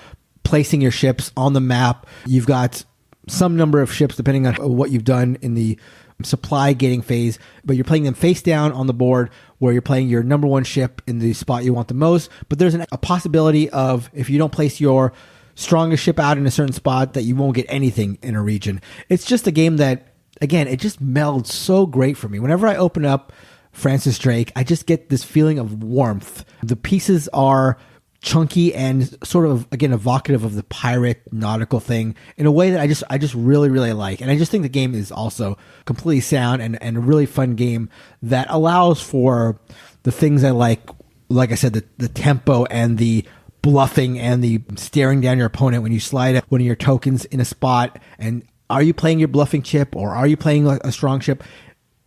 placing your ships on the map. You've got some number of ships depending on what you've done in the supply gating phase, but you're playing them face down on the board, where you're playing your number 1 ship in the spot you want the most. But there's a possibility of, if you don't place your strongest ship out in a certain spot, that you won't get anything in a region. It's just a game that, again, it just melds so great for me. Whenever I open up Francis Drake, I just get this feeling of warmth. The pieces are chunky and sort of, again, evocative of the pirate nautical thing in a way that I just really, really like. And I just think the game is also completely sound and a really fun game that allows for the things I like I said, the tempo and the bluffing and the staring down your opponent when you slide one of your tokens in a spot. And are you playing your bluffing chip or are you playing a strong chip?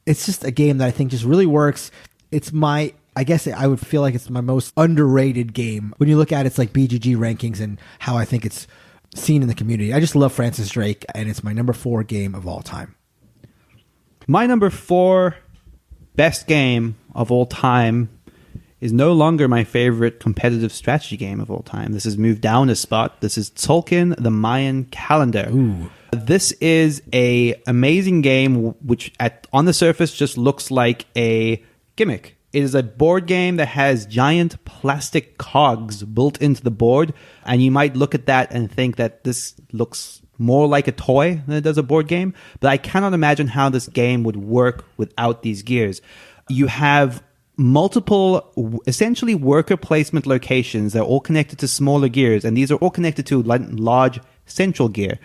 It's just a game that I think just really works. I guess I would feel like it's my most underrated game. When you look at its like BGG rankings and how I think it's seen in the community. I just love Francis Drake, and it's my number 4 game of all time. My number 4 best game of all time is no longer my favorite competitive strategy game of all time. This has moved down a spot. This is Tzolk'in, the Mayan calendar. Ooh. This is a amazing game which on the surface just looks like a gimmick. It is a board game that has giant plastic cogs built into the board, and you might look at that and think that this looks more like a toy than it does a board game, but I cannot imagine how this game would work without these gears. You have multiple, essentially worker placement locations that are all connected to smaller gears, and these are all connected to large central gear.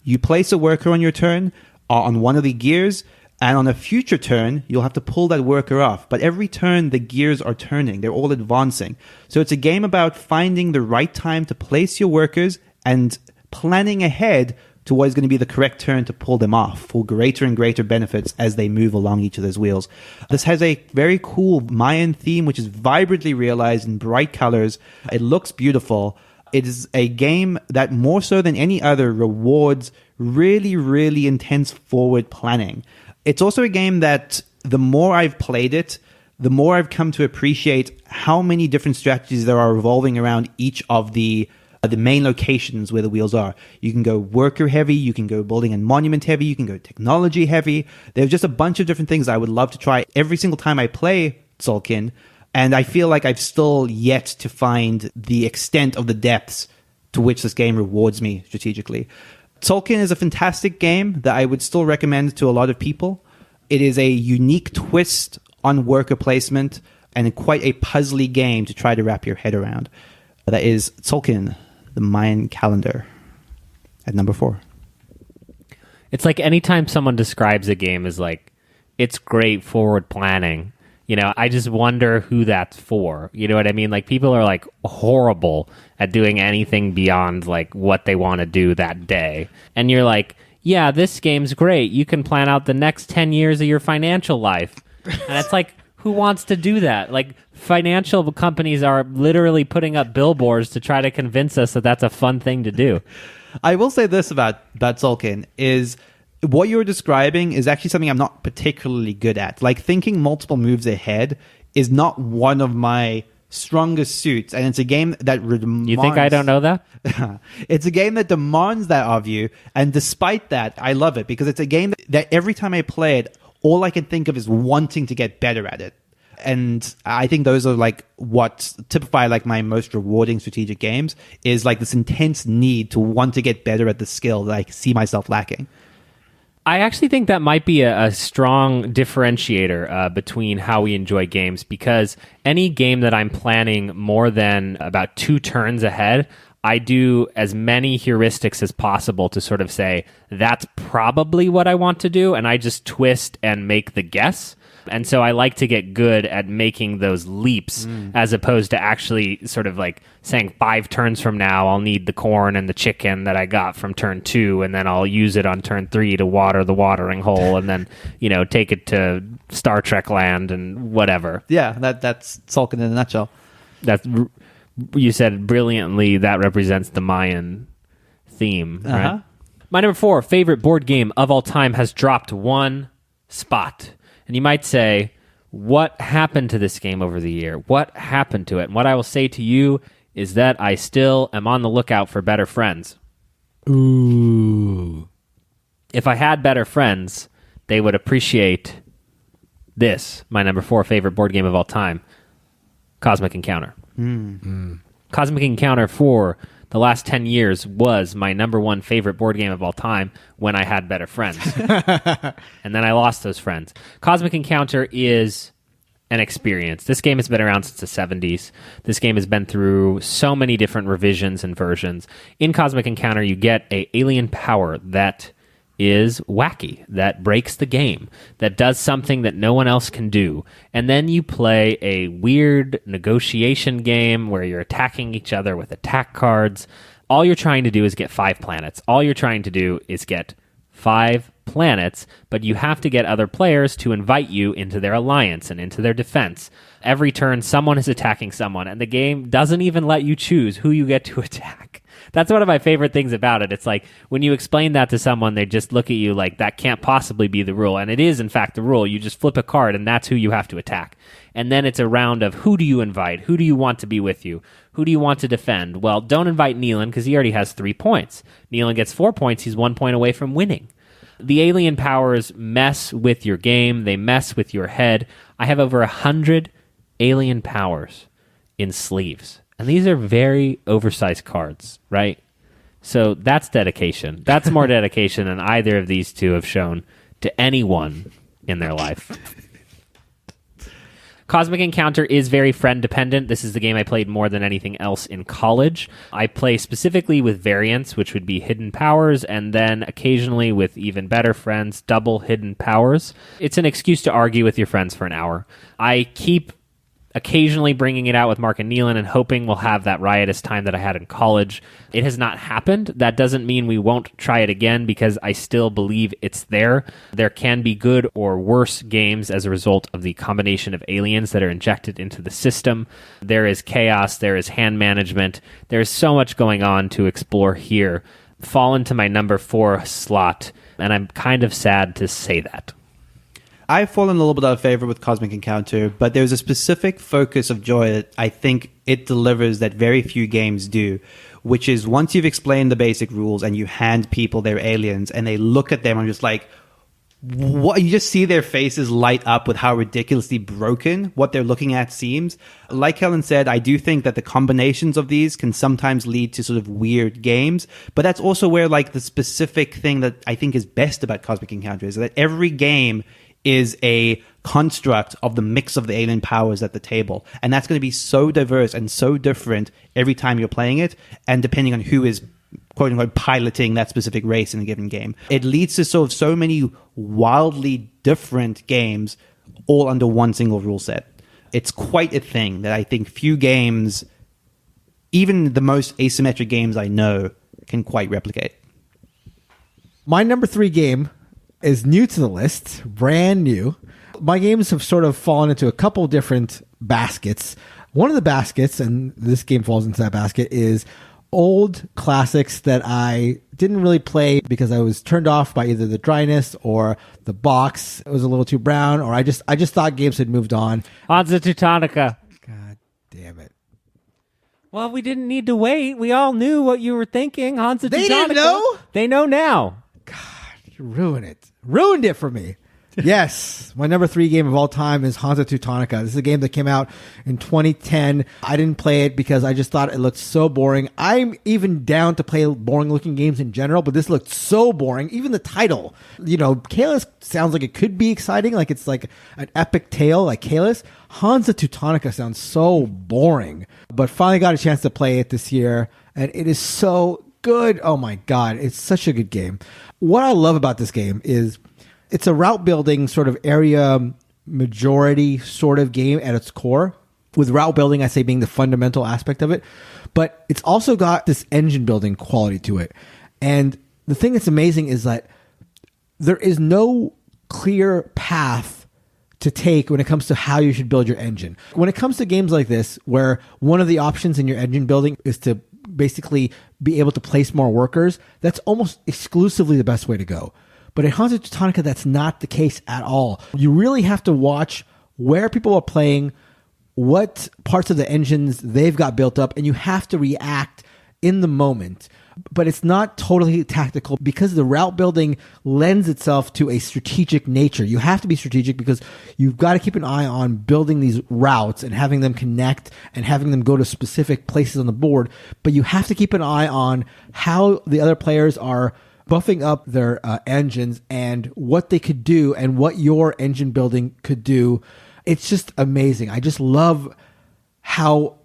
You place a worker on your turn on one of the gears, and on a future turn, you'll have to pull that worker off. But every turn, the gears are turning. They're all advancing. So it's a game about finding the right time to place your workers and planning ahead to what is going to be the correct turn to pull them off for greater and greater benefits as they move along each of those wheels. This has a very cool Mayan theme, which is vibrantly realized in bright colors. It looks beautiful. It is a game that more so than any other rewards really, really intense forward planning. It's also a game that the more I've played it, the more I've come to appreciate how many different strategies there are revolving around each of the main locations where the wheels are. You can go worker heavy, you can go building and monument heavy, you can go technology heavy. There's just a bunch of different things I would love to try every single time I play Tzolk'in, and I feel like I've still yet to find the extent of the depths to which this game rewards me strategically. Tzolk'in is a fantastic game that I would still recommend to a lot of people. It is a unique twist on worker placement and quite a puzzly game to try to wrap your head around. That is Tzolk'in, the Mayan calendar, at number 4. It's like anytime someone describes a game as like, it's great forward planning, I just wonder who that's for. You know what I mean? Like, people are like horrible at doing anything beyond like what they want to do that day. And you're like, yeah, this game's great. You can plan out the next 10 years of your financial life. And it's like, who wants to do that? Like, financial companies are literally putting up billboards to try to convince us that that's a fun thing to do. I will say this about Tzolk'in is what you're describing is actually something I'm not particularly good at. Like, thinking multiple moves ahead is not one of my strongest suits, and it's a game that demands... You think I don't know that? It's a game that demands that of you, and despite that, I love it, because it's a game that every time I play it, all I can think of is wanting to get better at it. And I think those are like what typify like my most rewarding strategic games, is like this intense need to want to get better at the skill that I see myself lacking. I actually think that might be a strong differentiator between how we enjoy games, because any game that I'm planning more than about 2 turns ahead, I do as many heuristics as possible to sort of say, that's probably what I want to do, and I just twist and make the guess. And so I like to get good at making those leaps as opposed to actually sort of like saying 5 turns from now, I'll need the corn and the chicken that I got from turn 2, and then I'll use it on turn 3 to water the watering hole, and then, take it to Star Trek land and whatever. Yeah, that's Tzolk'in in a nutshell. You said brilliantly, that represents the Mayan theme, right? My number 4 favorite board game of all time has dropped 1 spot. And you might say, what happened to this game over the year? What happened to it? And what I will say to you is that I still am on the lookout for better friends. Ooh. If I had better friends, they would appreciate this, my number 4 favorite board game of all time, Cosmic Encounter. Cosmic Encounter for the last 10 years was my number 1 favorite board game of all time when I had better friends. And then I lost those friends. Cosmic Encounter is an experience. This game has been around since the 70s. This game has been through so many different revisions and versions. In Cosmic Encounter, you get an alien power that is wacky, that breaks the game, that does something that no one else can do. And then you play a weird negotiation game where you're attacking each other with attack cards. All you're trying to do is get 5 planets. All you're trying to do is get 5 planets, but you have to get other players to invite you into their alliance and into their defense. Every turn, someone is attacking someone, and the game doesn't even let you choose who you get to attack. That's one of my favorite things about it. It's like, when you explain that to someone, they just look at you like, that can't possibly be the rule. And it is, in fact, the rule. You just flip a card, and that's who you have to attack. And then it's a round of, who do you invite? Who do you want to be with you? Who do you want to defend? Well, don't invite Neilan, because he already has 3 points. Neilan gets 4 points. He's 1 point away from winning. The alien powers mess with your game. They mess with your head. I have over 100 alien powers in sleeves. And these are very oversized cards, right? So that's dedication. That's more dedication than either of these two have shown to anyone in their life. Cosmic Encounter is very friend-dependent. This is the game I played more than anything else in college. I play specifically with variants, which would be hidden powers, and then occasionally with even better friends, double hidden powers. It's an excuse to argue with your friends for an hour. I keep occasionally bringing it out with Mark and Neilan and hoping we'll have that riotous time that I had in college. It has not happened. That doesn't mean we won't try it again because I still believe it's there. There can be good or worse games as a result of the combination of aliens that are injected into the system. There is chaos. There is hand management. There's so much going on to explore here. Fall into my number 4 slot, and I'm kind of sad to say that. I've fallen a little bit out of favor with Cosmic Encounter, but there's a specific focus of joy that I think it delivers that very few games do, which is once you've explained the basic rules and you hand people their aliens and they look at them and just like, what? You just see their faces light up with how ridiculously broken what they're looking at seems. Like Kellen said, I do think that the combinations of these can sometimes lead to sort of weird games, but that's also where like the specific thing that I think is best about Cosmic Encounter is that every game is a construct of the mix of the alien powers at the table. And that's going to be so diverse and so different every time you're playing it, and depending on who is, quote-unquote, piloting that specific race in a given game. It leads to sort of so many wildly different games all under one single rule set. It's quite a thing that I think few games, even the most asymmetric games I know, can quite replicate. My number 3 game is new to the list, brand new. My games have sort of fallen into a couple different baskets. One of the baskets, and this game falls into that basket, is old classics that I didn't really play because I was turned off by either the dryness or the box. It was a little too brown, or I just thought games had moved on. Hansa Teutonica. God damn it. Well, we didn't need to wait. We all knew what you were thinking. Hansa Teutonica. They didn't know? They know now. You ruined it for me. Yes, my number 3 game of all time is Hansa Teutonica. This is a game that came out in 2010. I didn't play it because I just thought it looked so boring. I'm even down to play boring looking games in general, but this looked so boring. Even the title, Kalis sounds like it could be exciting, like it's like an epic tale like Kalis. Hansa Teutonica sounds so boring, but finally got a chance to play it this year, and it is so good. Oh my God, it's such a good game. What I love about this game is it's a route building sort of area majority sort of game at its core, with route building, I say, being the fundamental aspect of it. But it's also got this engine building quality to it. And the thing that's amazing is that there is no clear path to take when it comes to how you should build your engine. When it comes to games like this, where one of the options in your engine building is to basically be able to place more workers, that's almost exclusively the best way to go. But in Hansa Teutonica, that's not the case at all. You really have to watch where people are playing, what parts of the engines they've got built up, and you have to react in the moment. But it's not totally tactical because the route building lends itself to a strategic nature. You have to be strategic because you've got to keep an eye on building these routes and having them connect and having them go to specific places on the board. But you have to keep an eye on how the other players are buffing up their engines and what they could do and what your engine building could do. It's just amazing. I just love how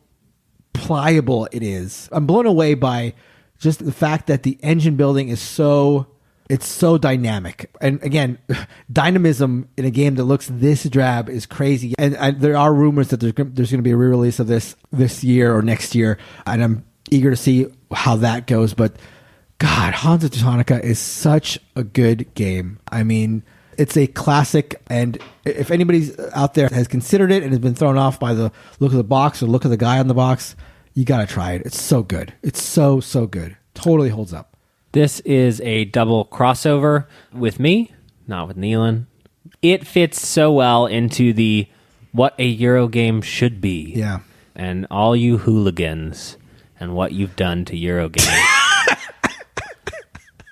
pliable it is. I'm blown away by just the fact that the engine building is so dynamic. And again, dynamism in a game that looks this drab is crazy. And there are rumors that there's going to be a re-release of this year or next year. And I'm eager to see how that goes. But God, Hansa Teutonica is such a good game. I mean, it's a classic, and if anybody out there has considered it and has been thrown off by the look of the box or look of the guy on the box, you got to try it. It's so good. It's so good. Totally holds up. This is a double crossover with me, not with Neilan. It fits so well into the what a Euro game should be. Yeah. And all you hooligans and what you've done to Euro games.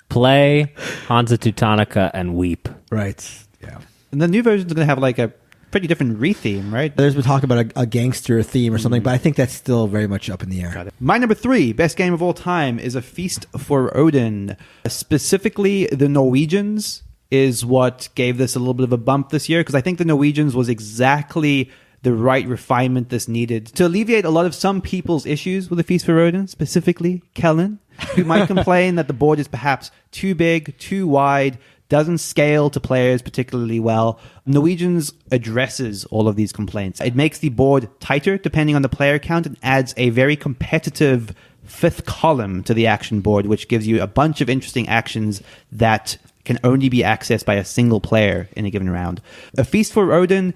Play Hansa Teutonica and weep. Right. Yeah. And the new version is going to have like a pretty different re-theme, right? There's been talk about a gangster theme or something, but I think that's still very much up in the air. Got it. My number 3, best game of all time, is A Feast for Odin. Specifically, the Norwegians is what gave this a little bit of a bump this year, because I think the Norwegians was exactly the right refinement this needed to alleviate a lot of some people's issues with A Feast for Odin, specifically Kellen, who might complain that the board is perhaps too big, too wide, doesn't scale to players particularly well. Norwegians addresses all of these complaints. It makes the board tighter depending on the player count and adds a very competitive 5th column to the action board, which gives you a bunch of interesting actions that can only be accessed by a single player in a given round. A Feast for Odin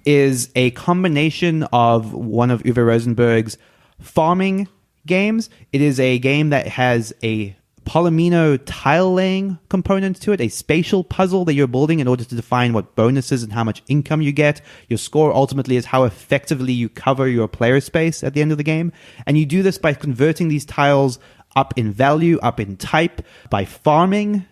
is a combination of one of Uwe Rosenberg's farming games. It is a game that has a Palomino tile-laying component to it, a spatial puzzle that you're building in order to define what bonuses and how much income you get. Your score ultimately is how effectively you cover your player space at the end of the game. And you do this by converting these tiles up in value, up in type, by farming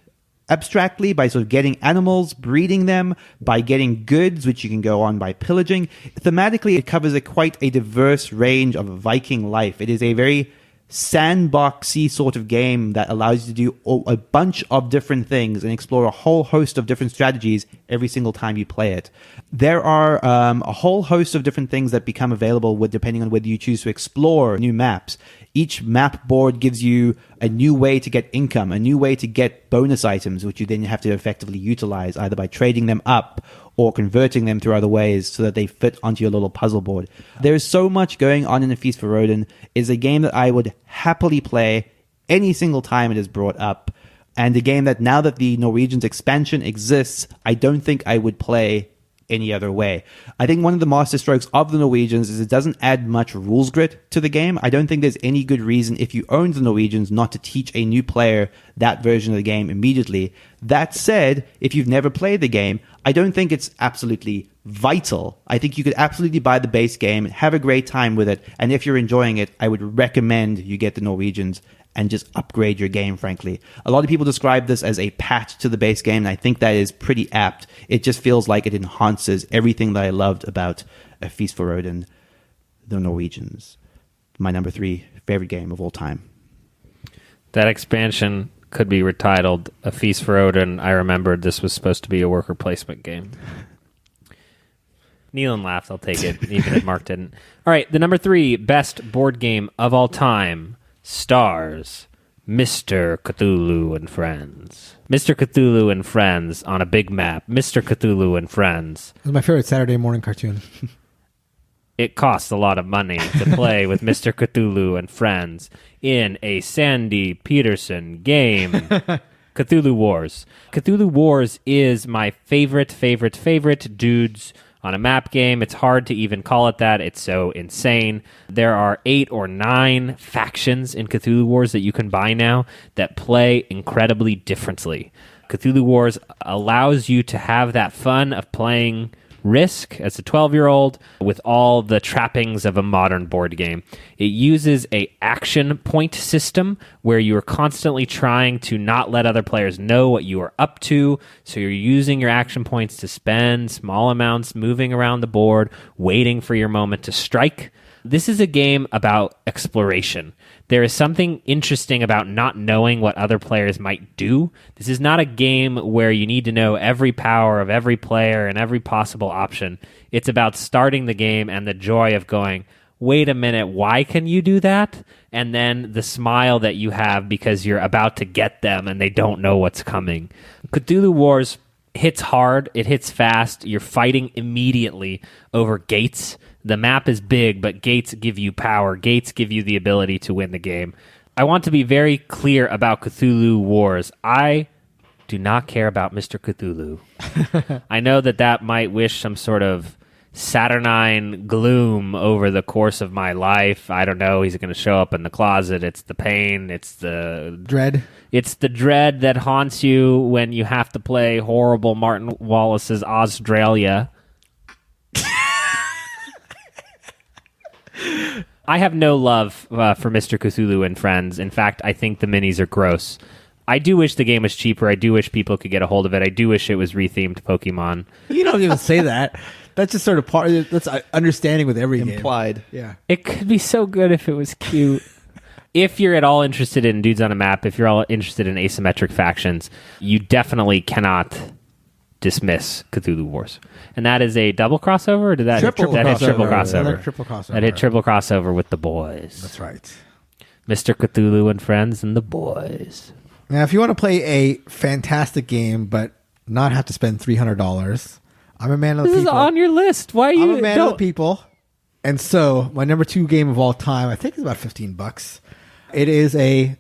abstractly, by sort of getting animals, breeding them, by getting goods, which you can go on by pillaging. Thematically, it covers quite a diverse range of Viking life. It is a very sandboxy sort of game that allows you to do a bunch of different things and explore a whole host of different strategies every single time you play it. There are a whole host of different things that become available depending on whether you choose to explore new maps. Each map board gives you a new way to get income, a new way to get bonus items, which you then have to effectively utilize either by trading them up or converting them through other ways so that they fit onto your little puzzle board. There is so much going on in A Feast for Odin. It's a game that I would happily play any single time it is brought up, and a game that now that the Norwegians expansion exists, I don't think I would play any other way. I think one of the masterstrokes of the Norwegians is it doesn't add much rules grit to the game. I don't think there's any good reason, if you own the Norwegians, not to teach a new player that version of the game immediately. That said, if you've never played the game, I don't think it's absolutely vital. I think you could absolutely buy the base game and have a great time with it. And if you're enjoying it, I would recommend you get the Norwegians and just upgrade your game, frankly. A lot of people describe this as a patch to the base game, and I think that is pretty apt. It just feels like it enhances everything that I loved about A Feast for Odin, the Norwegians. My number 3 favorite game of all time. That expansion could be retitled A Feast for Odin. I remembered this was supposed to be a worker placement game. Neilan laughed. I'll take it, even if Mark didn't. All right, the number 3 best board game of all time stars Mr. Cthulhu and Friends. Mr. Cthulhu and Friends on a big map. Mr. Cthulhu and Friends. It was my favorite Saturday morning cartoon. It costs a lot of money to play with Mr. Cthulhu and Friends in a Sandy Peterson game. Cthulhu Wars. Cthulhu Wars is my favorite dudes on a map game. It's hard to even call it that. It's so insane. There are 8 or 9 factions in Cthulhu Wars that you can buy now that play incredibly differently. Cthulhu Wars allows you to have that fun of playing Risk as a 12-year-old with all the trappings of a modern board game. It uses a action point system where you are constantly trying to not let other players know what you are up to, so you're using your action points to spend small amounts moving around the board, waiting for your moment to strike. This is a game about exploration. There is something interesting about not knowing what other players might do. This is not a game where you need to know every power of every player and every possible option. It's about starting the game and the joy of going, wait a minute, why can you do that? And then the smile that you have because you're about to get them and they don't know what's coming. Cthulhu Wars hits hard, it hits fast, you're fighting immediately over gates. The map is big, but gates give you power. Gates give you the ability to win the game. I want to be very clear about Cthulhu Wars. I do not care about Mr. Cthulhu. I know that might wish some sort of saturnine gloom over the course of my life. I don't know. He's going to show up in the closet. It's the pain. It's the dread. It's the dread that haunts you when you have to play horrible Martin Wallace's Australia. I have no love for Mr. Cthulhu and Friends. In fact, I think the minis are gross. I do wish the game was cheaper. I do wish people could get a hold of it. I do wish it was rethemed Pokemon. You don't even say that. That's just sort of part. That's understanding with every implied. Game. Yeah, it could be so good if it was cute. If you're at all interested in dudes on a map, if you're all interested in asymmetric factions, you definitely cannot dismiss Cthulhu Wars. And that is a double crossover, or did that hit triple crossover? Triple crossover. That hit triple crossover with the boys. That's right. Mr. Cthulhu and friends and the boys. Now, if you want to play a fantastic game but not have to spend $300, I'm a man of the people. This is on your list. Why are you? I'm a man of the people. And so, my number 2 game of all time, I think it's about $15. It is a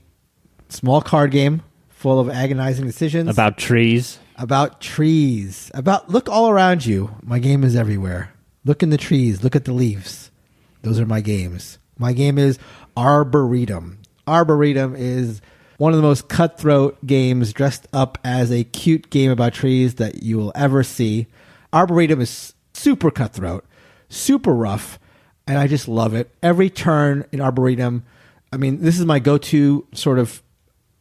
small card game full of agonizing decisions. About trees. Look all around you. My game is everywhere. Look in the trees. Look at the leaves. Those are my games. My game is Arboretum. Arboretum is one of the most cutthroat games dressed up as a cute game about trees that you will ever see. Arboretum is super cutthroat, super rough, and I just love it. Every turn in Arboretum, I mean, this is my go-to sort of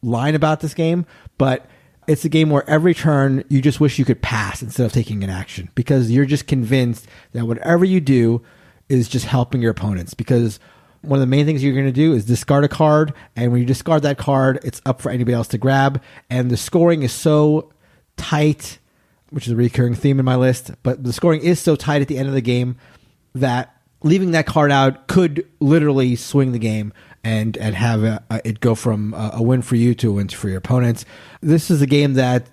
line about this game, but it's a game where every turn you just wish you could pass instead of taking an action, because you're just convinced that whatever you do is just helping your opponents, because one of the main things you're going to do is discard a card, and when you discard that card, it's up for anybody else to grab, and the scoring is so tight, which is a recurring theme in my list, but the scoring is so tight at the end of the game that leaving that card out could literally swing the game and have it go from a win for you to a win for your opponents. This is a game that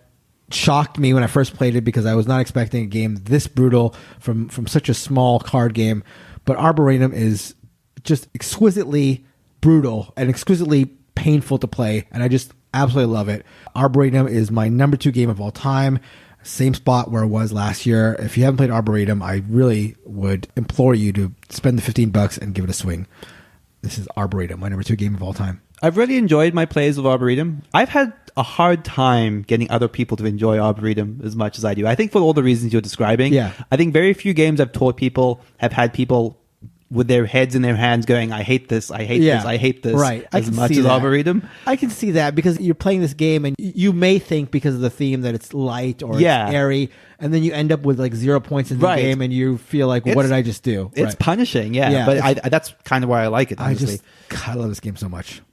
shocked me when I first played it, because I was not expecting a game this brutal from such a small card game. But Arboretum is just exquisitely brutal and exquisitely painful to play, and I just absolutely love it. Arboretum is my number 2 game of all time. Same spot where it was last year. If you haven't played Arboretum, I really would implore you to spend the $15 and give it a swing. This is Arboretum, my number 2 game of all time. I've really enjoyed my plays of Arboretum. I've had a hard time getting other people to enjoy Arboretum as much as I do. I think for all the reasons you're describing. Yeah. I think very few games I've taught people have had people with their heads in their hands going, I hate this, I hate this, I hate this, right. as much as Arboretum. I can see that, because you're playing this game and you may think because of the theme that it's light or it's airy, and then you end up with like 0 points in the game and you feel like, what did I just do? It's punishing, but that's kind of why I like it, honestly. I love this game so much.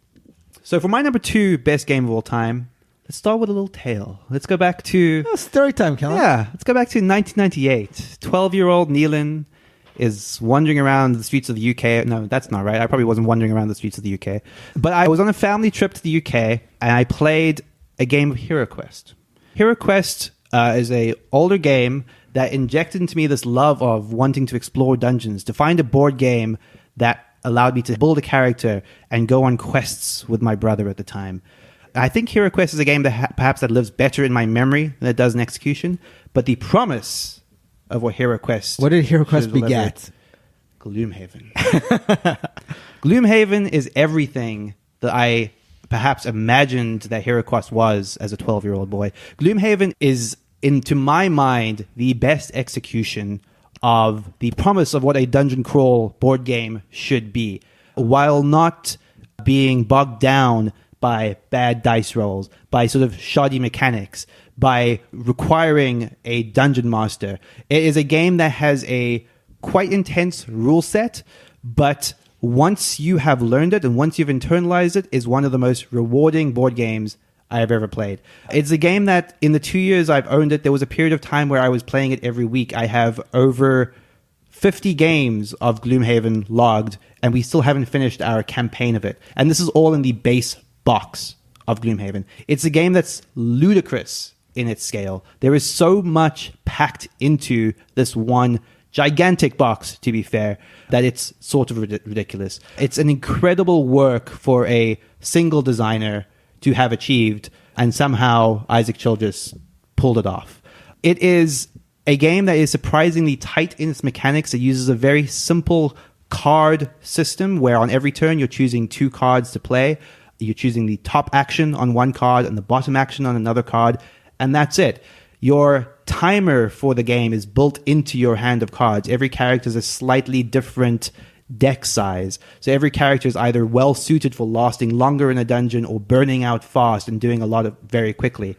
So for my number 2 best game of all time, let's start with a little tale. Let's go back to... story time, Kellen. Yeah, let's go back to 1998. 12-year-old Neilan is wandering around the streets of the UK. No, that's not right. I probably wasn't wandering around the streets of the UK. But I was on a family trip to the UK, and I played a game of Hero Quest. Hero Quest is a older game that injected into me this love of wanting to explore dungeons, to find a board game that allowed me to build a character and go on quests with my brother at the time. I think Hero Quest is a game that perhaps that lives better in my memory than it does in execution, but the promise of what Hero Quest... What did Hero Quest beget? Gloomhaven. Gloomhaven is everything that I perhaps imagined that Hero Quest was as a 12-year-old boy. Gloomhaven is, to my mind, the best execution of the promise of what a dungeon crawl board game should be, while not being bogged down by bad dice rolls, by sort of shoddy mechanics, by requiring a dungeon master. It is a game that has a quite intense rule set, but once you have learned it and once you've internalized it, is one of the most rewarding board games I have ever played. It's a game that in the 2 years I've owned it, there was a period of time where I was playing it every week. I have over 50 games of Gloomhaven logged, and we still haven't finished our campaign of it. And this is all in the base box of Gloomhaven. It's a game that's ludicrous in its scale. There is so much packed into this one gigantic box, to be fair, that it's sort of ridiculous. It's an incredible work for a single designer to have achieved, and somehow Isaac Childress pulled it off. It is a game that is surprisingly tight in its mechanics. It uses a very simple card system where on every turn you're choosing 2 cards to play. You're choosing the top action on one card and the bottom action on another card, and that's it. Your timer for the game is built into your hand of cards. Every character is a slightly different deck size. So every character is either well suited for lasting longer in a dungeon or burning out fast and doing a lot of very quickly.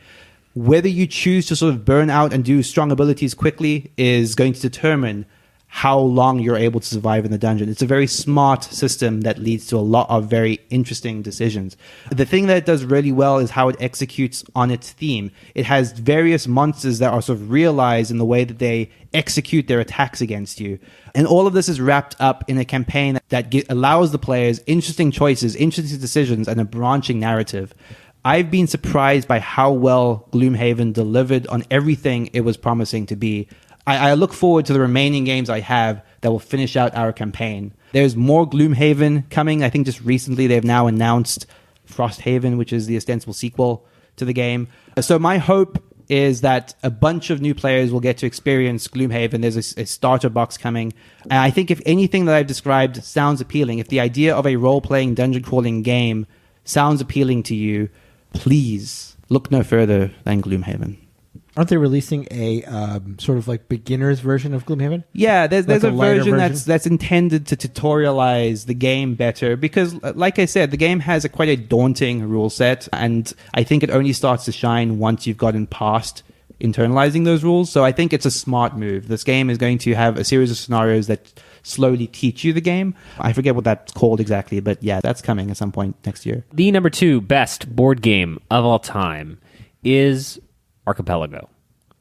whether you choose to sort of burn out and do strong abilities quickly is going to determine how long you're able to survive in the dungeon. It's a very smart system that leads to a lot of very interesting decisions. The thing that it does really well is how it executes on its theme. It has various monsters that are sort of realized in the way that they execute their attacks against you. And all of this is wrapped up in a campaign that allows the players interesting choices, interesting decisions, and a branching narrative. I've been surprised by how well Gloomhaven delivered on everything it was promising to be. I look forward to the remaining games I have that will finish out our campaign. There's more Gloomhaven coming. I think just recently they've now announced Frosthaven, which is the ostensible sequel to the game. So my hope is that a bunch of new players will get to experience Gloomhaven. There's a starter box coming. And I think if anything that I've described sounds appealing, if the idea of a role-playing dungeon-crawling game sounds appealing to you, please look no further than Gloomhaven. Aren't they releasing a sort of like beginner's version of Gloomhaven? Yeah, there's like a version that's intended to tutorialize the game better because, like I said, the game has quite a daunting rule set, and I think it only starts to shine once you've gotten past internalizing those rules. So I think it's a smart move. This game is going to have a series of scenarios that slowly teach you the game. I forget what that's called exactly, but yeah, that's coming at some point next year. The number 2 best board game of all time is Archipelago.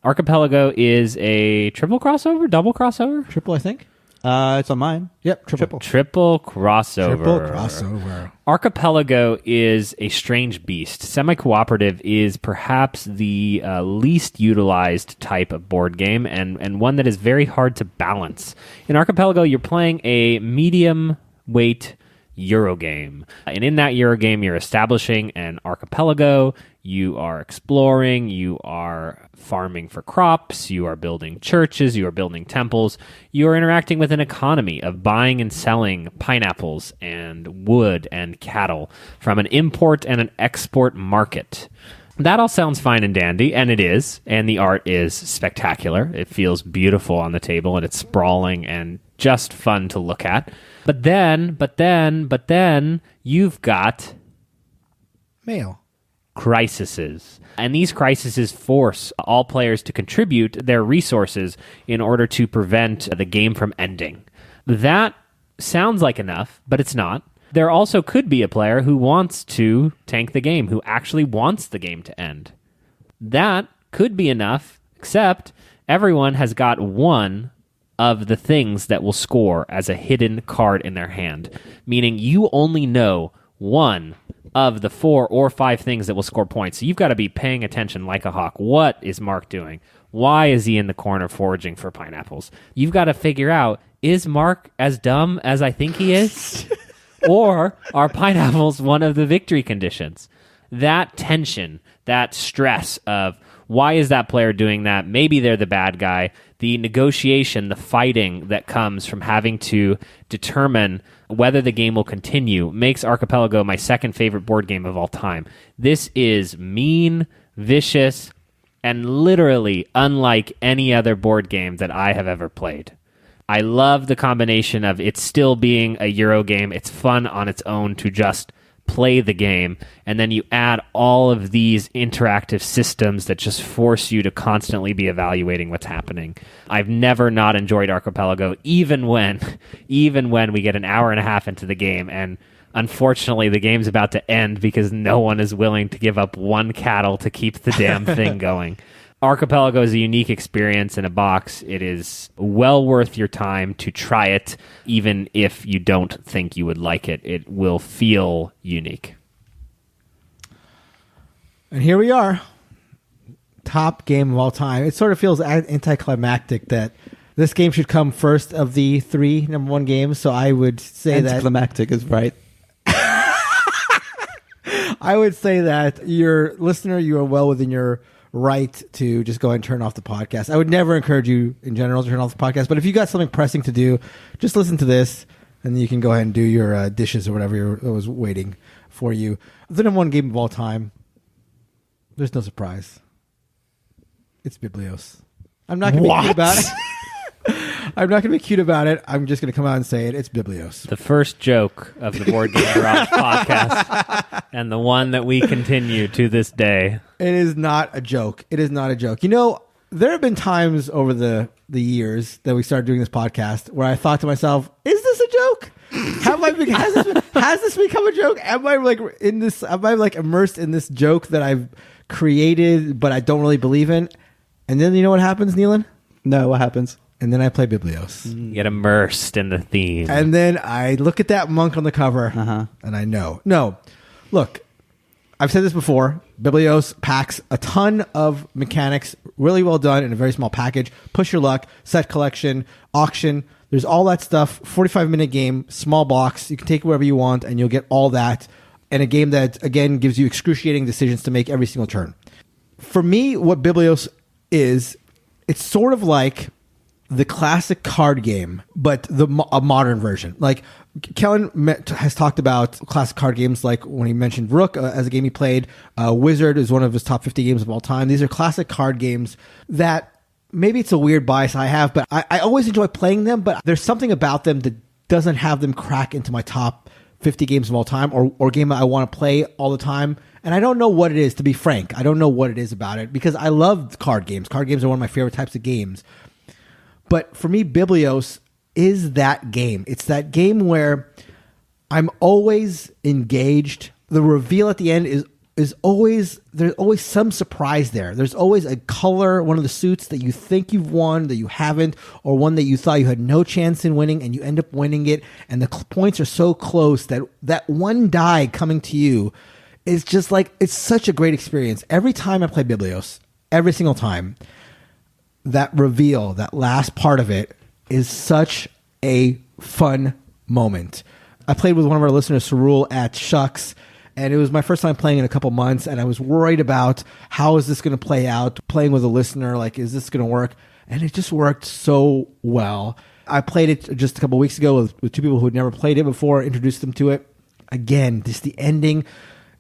Archipelago is a triple crossover, double crossover? Triple, I think. It's on mine. Yep, triple. Triple crossover. Triple crossover. Archipelago is a strange beast. Semi-cooperative is perhaps the least utilized type of board game and one that is very hard to balance. In Archipelago, you're playing a medium weight Eurogame. And in that Eurogame, you're establishing an archipelago, you are exploring, you are farming for crops, you are building churches, you are building temples, you are interacting with an economy of buying and selling pineapples and wood and cattle from an import and an export market. That all sounds fine and dandy, and it is, and the art is spectacular. It feels beautiful on the table, and it's sprawling and just fun to look at. But then, you've got mail. Crises. And these crises force all players to contribute their resources in order to prevent the game from ending. That sounds like enough, but it's not. There also could be a player who wants to tank the game, who actually wants the game to end. That could be enough, except everyone has got one of the things that will score as a hidden card in their hand, meaning you only know one of the 4 or 5 things that will score points. So you've got to be paying attention like a hawk. What is Mark doing? Why is he in the corner foraging for pineapples? You've got to figure out, is Mark as dumb as I think he is? Or are pineapples one of the victory conditions? That tension, that stress of why is that player doing that? Maybe they're the bad guy. The negotiation, the fighting that comes from having to determine whether the game will continue makes Archipelago my second favorite board game of all time. This is mean, vicious, and literally unlike any other board game that I have ever played. I love the combination of it still being a Euro game. It's fun on its own to just play the game, and then you add all of these interactive systems that just force you to constantly be evaluating what's happening. I've never not enjoyed Archipelago, even when we get an hour and a half into the game, and unfortunately the game's about to end because no one is willing to give up one cattle to keep the damn thing going. Archipelago is a unique experience in a box. It is well worth your time to try it, even if you don't think you would like it. It will feel unique. And here we are. Top game of all time. It sort of feels anticlimactic that this game should come first of the 3 number 1 games, so I would say that... Anticlimactic is right. I would say that your listener, you are well within your right to just go ahead and turn off the podcast. I would never encourage you in general to turn off the podcast, but if you got something pressing to do, just listen to this and then you can go ahead and do your dishes or whatever was waiting for you. The number 1 game of all time, there's no surprise. It's Biblios. I'm not going to be cute about it. I'm not going to be cute about it. I'm just going to come out and say it. It's Biblios. The first joke of the Board Game Garage podcast. And the one that we continue to this day. It is not a joke. It is not a joke. You know, there have been times over the years that we started doing this podcast where I thought to myself, is this a joke? Has this become a joke? Am I like immersed in this joke that I've created but I don't really believe in? And then you know what happens, Neilan? No, what happens? And then I play Biblios. You get immersed in the theme. And then I look at that monk on the cover and I know. No, look, I've said this before. Biblios packs a ton of mechanics, really well done in a very small package. Push your luck, set collection, auction. There's all that stuff. 45-minute game, small box. You can take it wherever you want, and you'll get all that. And a game that, again, gives you excruciating decisions to make every single turn. For me, what Biblios is, it's sort of like the classic card game, but a modern version. Like Kellen has talked about classic card games, like when he mentioned Rook as a game he played. Wizard is one of his top 50 games of all time. These are classic card games that maybe it's a weird bias I have, but I always enjoy playing them, but there's something about them that doesn't have them crack into my top 50 games of all time or game that I want to play all the time. And I don't know what it is, to be frank. I don't know what it is about it because I love card games. Card games are one of my favorite types of games. But for me, Biblios is that game. It's that game where I'm always engaged. The reveal at the end is always, there's always some surprise there. There's always a color, one of the suits that you think you've won, that you haven't, or one that you thought you had no chance in winning, and you end up winning it, and the points are so close that that one die coming to you is just like, it's such a great experience. Every time I play Biblios, every single time, that reveal, that last part of it, is such a fun moment. I played with one of our listeners, Sarul, at Shucks, and it was my first time playing in a couple months, and I was worried about how is this going to play out, playing with a listener, like, is this going to work? And it just worked so well. I played it just a couple weeks ago with two people who had never played it before, introduced them to it. Again, just the ending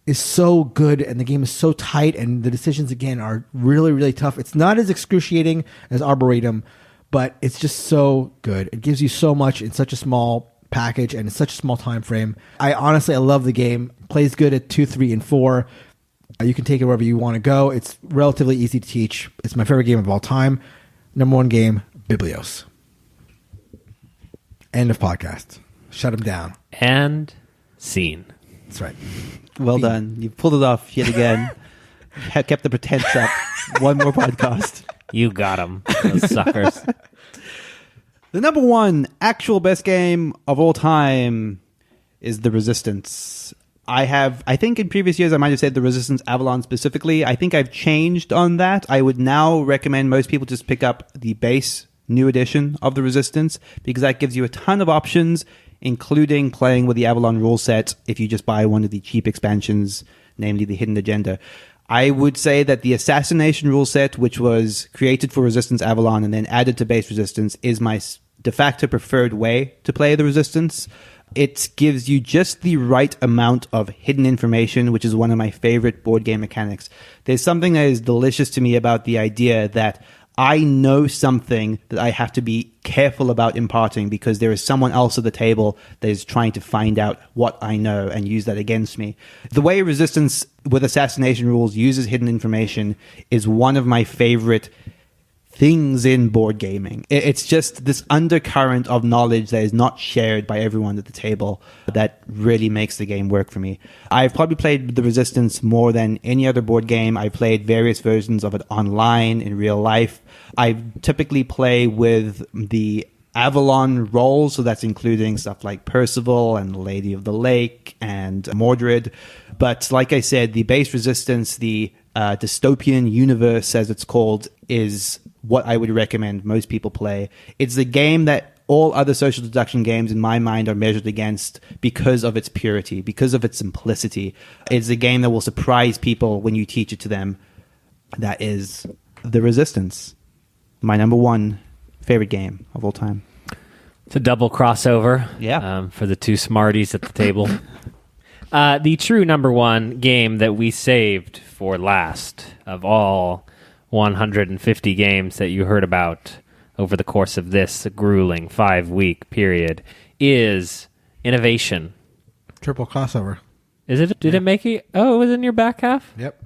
is so good, and the game is so tight, and the decisions, again, are really, really tough. It's not as excruciating as Arboretum, but it's just so good. It gives you so much in such a small package and in such a small time frame. I love the game. Plays good at 2, 3, and 4. You can take it wherever you want to go. It's relatively easy to teach. It's my favorite game of all time. Number one game, Biblios. End of podcast. Shut him down. And scene. That's right. Well done. You pulled it off yet again. Kept the pretense up. One more podcast. You got them, those suckers. The number one actual best game of all time is The Resistance. I think in previous years I might have said The Resistance Avalon specifically. I think I've changed on that. I would now recommend most people just pick up the base new edition of The Resistance because that gives you a ton of options, including playing with the Avalon rule set if you just buy one of the cheap expansions, namely the Hidden Agenda. I would say that the Assassination rule set, which was created for Resistance Avalon and then added to base Resistance, is my de facto preferred way to play the Resistance. It gives you just the right amount of hidden information, which is one of my favorite board game mechanics. There's something that is delicious to me about the idea that I know something that I have to be careful about imparting because there is someone else at the table that is trying to find out what I know and use that against me. The way Resistance with Assassination rules uses hidden information is one of my favorite things in board gaming. It's just this undercurrent of knowledge that is not shared by everyone at the table that really makes the game work for me. I've probably played The Resistance more than any other board game. I've played various versions of it online in real life. I typically play with the Avalon roles, so that's including stuff like Percival and Lady of the Lake and Mordred. But like I said, the base Resistance, the dystopian universe, as it's called, is what I would recommend most people play. It's the game that all other social deduction games in my mind are measured against because of its purity, because of its simplicity. It's a game that will surprise people when you teach it to them. That is The Resistance, my number one favorite game of all time. It's a double crossover. Yeah. For the two smarties at the table. The true number one game that we saved for last of all 150 games that you heard about over the course of this grueling 5-week period is Innovation. Triple crossover. Is it? Did it make it? Oh, it was in your back half? Yep.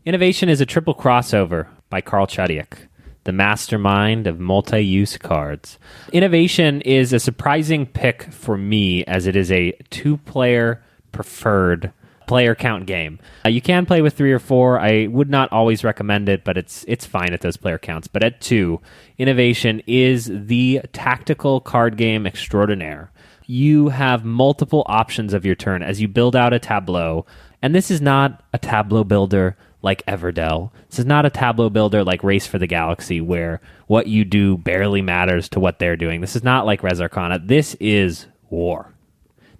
Innovation is a triple crossover by Carl Chudyk, the mastermind of multi-use cards. Innovation is a surprising pick for me as it is a 2-player preferred player count game. You can play with 3 or 4. I would not always recommend it, but it's fine at those player counts. But at 2, Innovation is the tactical card game extraordinaire. You have multiple options of your turn as you build out a tableau. And this is not a tableau builder like Everdell. This is not a tableau builder like Race for the Galaxy, where what you do barely matters to what they're doing. This is not like Res Arcana. This is war.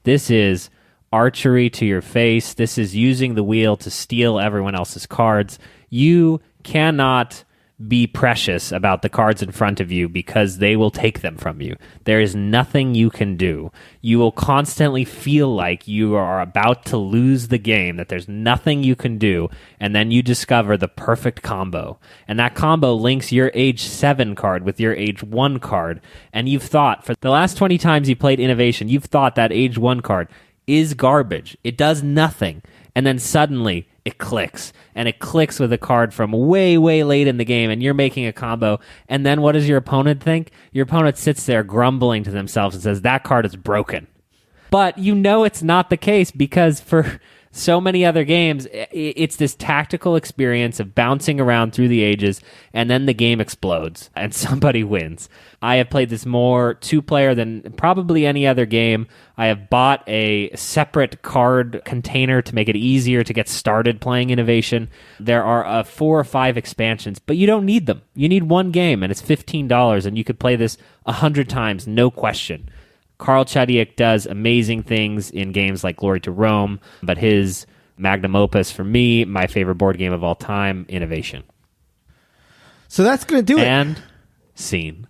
This is archery to your face. This is using the wheel to steal everyone else's cards. You cannot be precious about the cards in front of you because they will take them from you. There is nothing you can do. You will constantly feel like you are about to lose the game, that there's nothing you can do, and then you discover the perfect combo. And that combo links your age 7 card with your age 1 card, and you've thought, for the last 20 times you played Innovation, you've thought that age 1 card is garbage. It does nothing. And then suddenly it clicks. And it clicks with a card from way, way late in the game, and you're making a combo. And then what does your opponent think? Your opponent sits there grumbling to themselves and says, that card is broken. But you know it's not the case, because for so many other games, it's this tactical experience of bouncing around through the ages, and then the game explodes and somebody wins. I have played this more 2-player than probably any other game. I have bought a separate card container to make it easier to get started playing Innovation. There are 4 or 5 expansions, but you don't need them. You need one game, and it's $15, and you could play this 100 times, no question. Carl Chudyk does amazing things in games like Glory to Rome, but his magnum opus, for me, my favorite board game of all time, Innovation. So that's going to do it. And scene.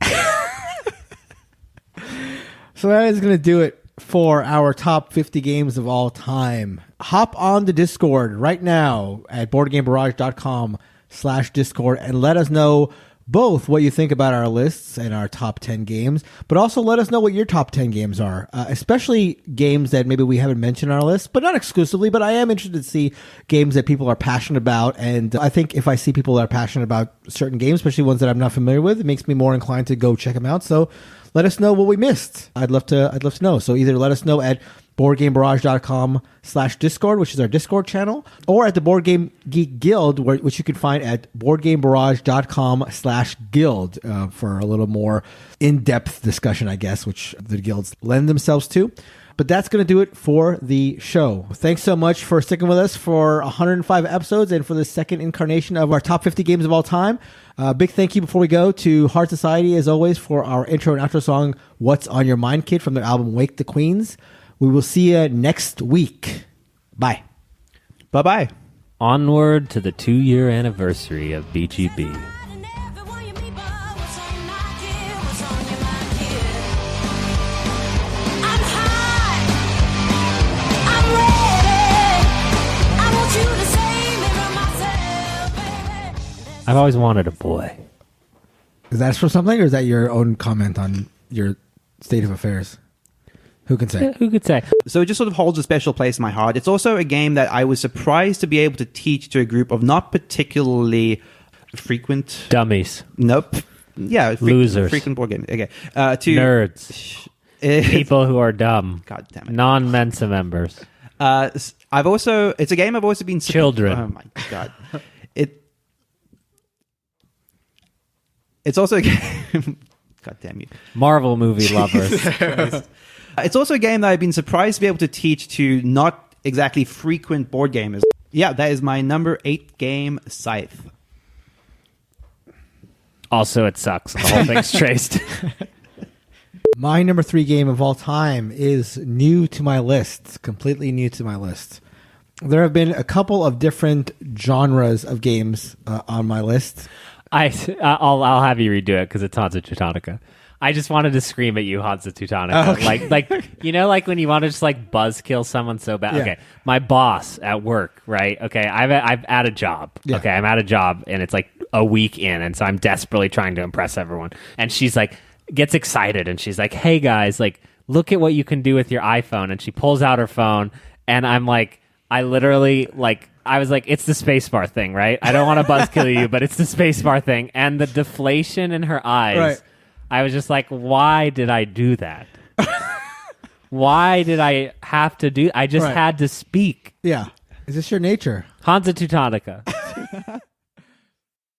So that is going to do it for our top 50 games of all time. Hop on the Discord right now at boardgamebarrage.com/Discord and let us know both what you think about our lists and our top 10 games, but also let us know what your top 10 games are, especially games that maybe we haven't mentioned on our list, but not exclusively. But I am interested to see games that people are passionate about. And I think if I see people that are passionate about certain games, especially ones that I'm not familiar with, it makes me more inclined to go check them out. So let us know what we missed. I'd love to know. So either let us know at boardgamebarrage.com/Discord, which is our Discord channel, or at the Board Game Geek Guild, which you can find at boardgamebarrage.com/guild for a little more in-depth discussion, I guess, which the guilds lend themselves to. But that's going to do it for the show. Thanks so much for sticking with us for 105 episodes and for the second incarnation of our top 50 games of all time. Big thank you before we go to Heart Society, as always, for our intro and outro song, What's on Your Mind, Kid, from their album Wake the Queens. We will see you next week. Bye. Bye-bye. Onward to the 2-year anniversary of BGB. I've always wanted a boy. Is that for something, or is that your own comment on your state of affairs? Who can say? Yeah, who could say? So it just sort of holds a special place in my heart. It's also a game that I was surprised to be able to teach to a group of not particularly frequent... Dummies. Nope. Yeah. Losers. Frequent board game. Okay. To nerds. People who are dumb. God damn it. Non-Mensa members. It's a game I've also been... Children. Oh my God. It's also a game... God damn you. Marvel movie lovers. It's also a game that I've been surprised to be able to teach to not exactly frequent board gamers. Yeah, that is my number 8 game, Scythe. Also, it sucks. The whole thing's traced. My number 3 game of all time is new to my list, completely new to my list. There have been a couple of different genres of games on my list. I'll have you redo it because it's Hansa Teutonica. I just wanted to scream at you, Hansa Teutonica. Okay. Like like when you want to just like buzzkill someone so bad. Yeah. Okay, my boss at work, right? Okay, I'm at a job. Yeah. Okay, I'm at a job and it's like a week in, and so I'm desperately trying to impress everyone. And she's like, gets excited, and she's like, "Hey guys, like, look at what you can do with your iPhone." And she pulls out her phone, and I'm like, I literally, I was like, it's the spacebar thing, right? I don't want to buzzkill you, but it's the spacebar thing. And the deflation in her eyes, right. I was just like, why did I do that? Why did I have to do? I just had to speak. Yeah. Is this your nature? Hansa Teutonica.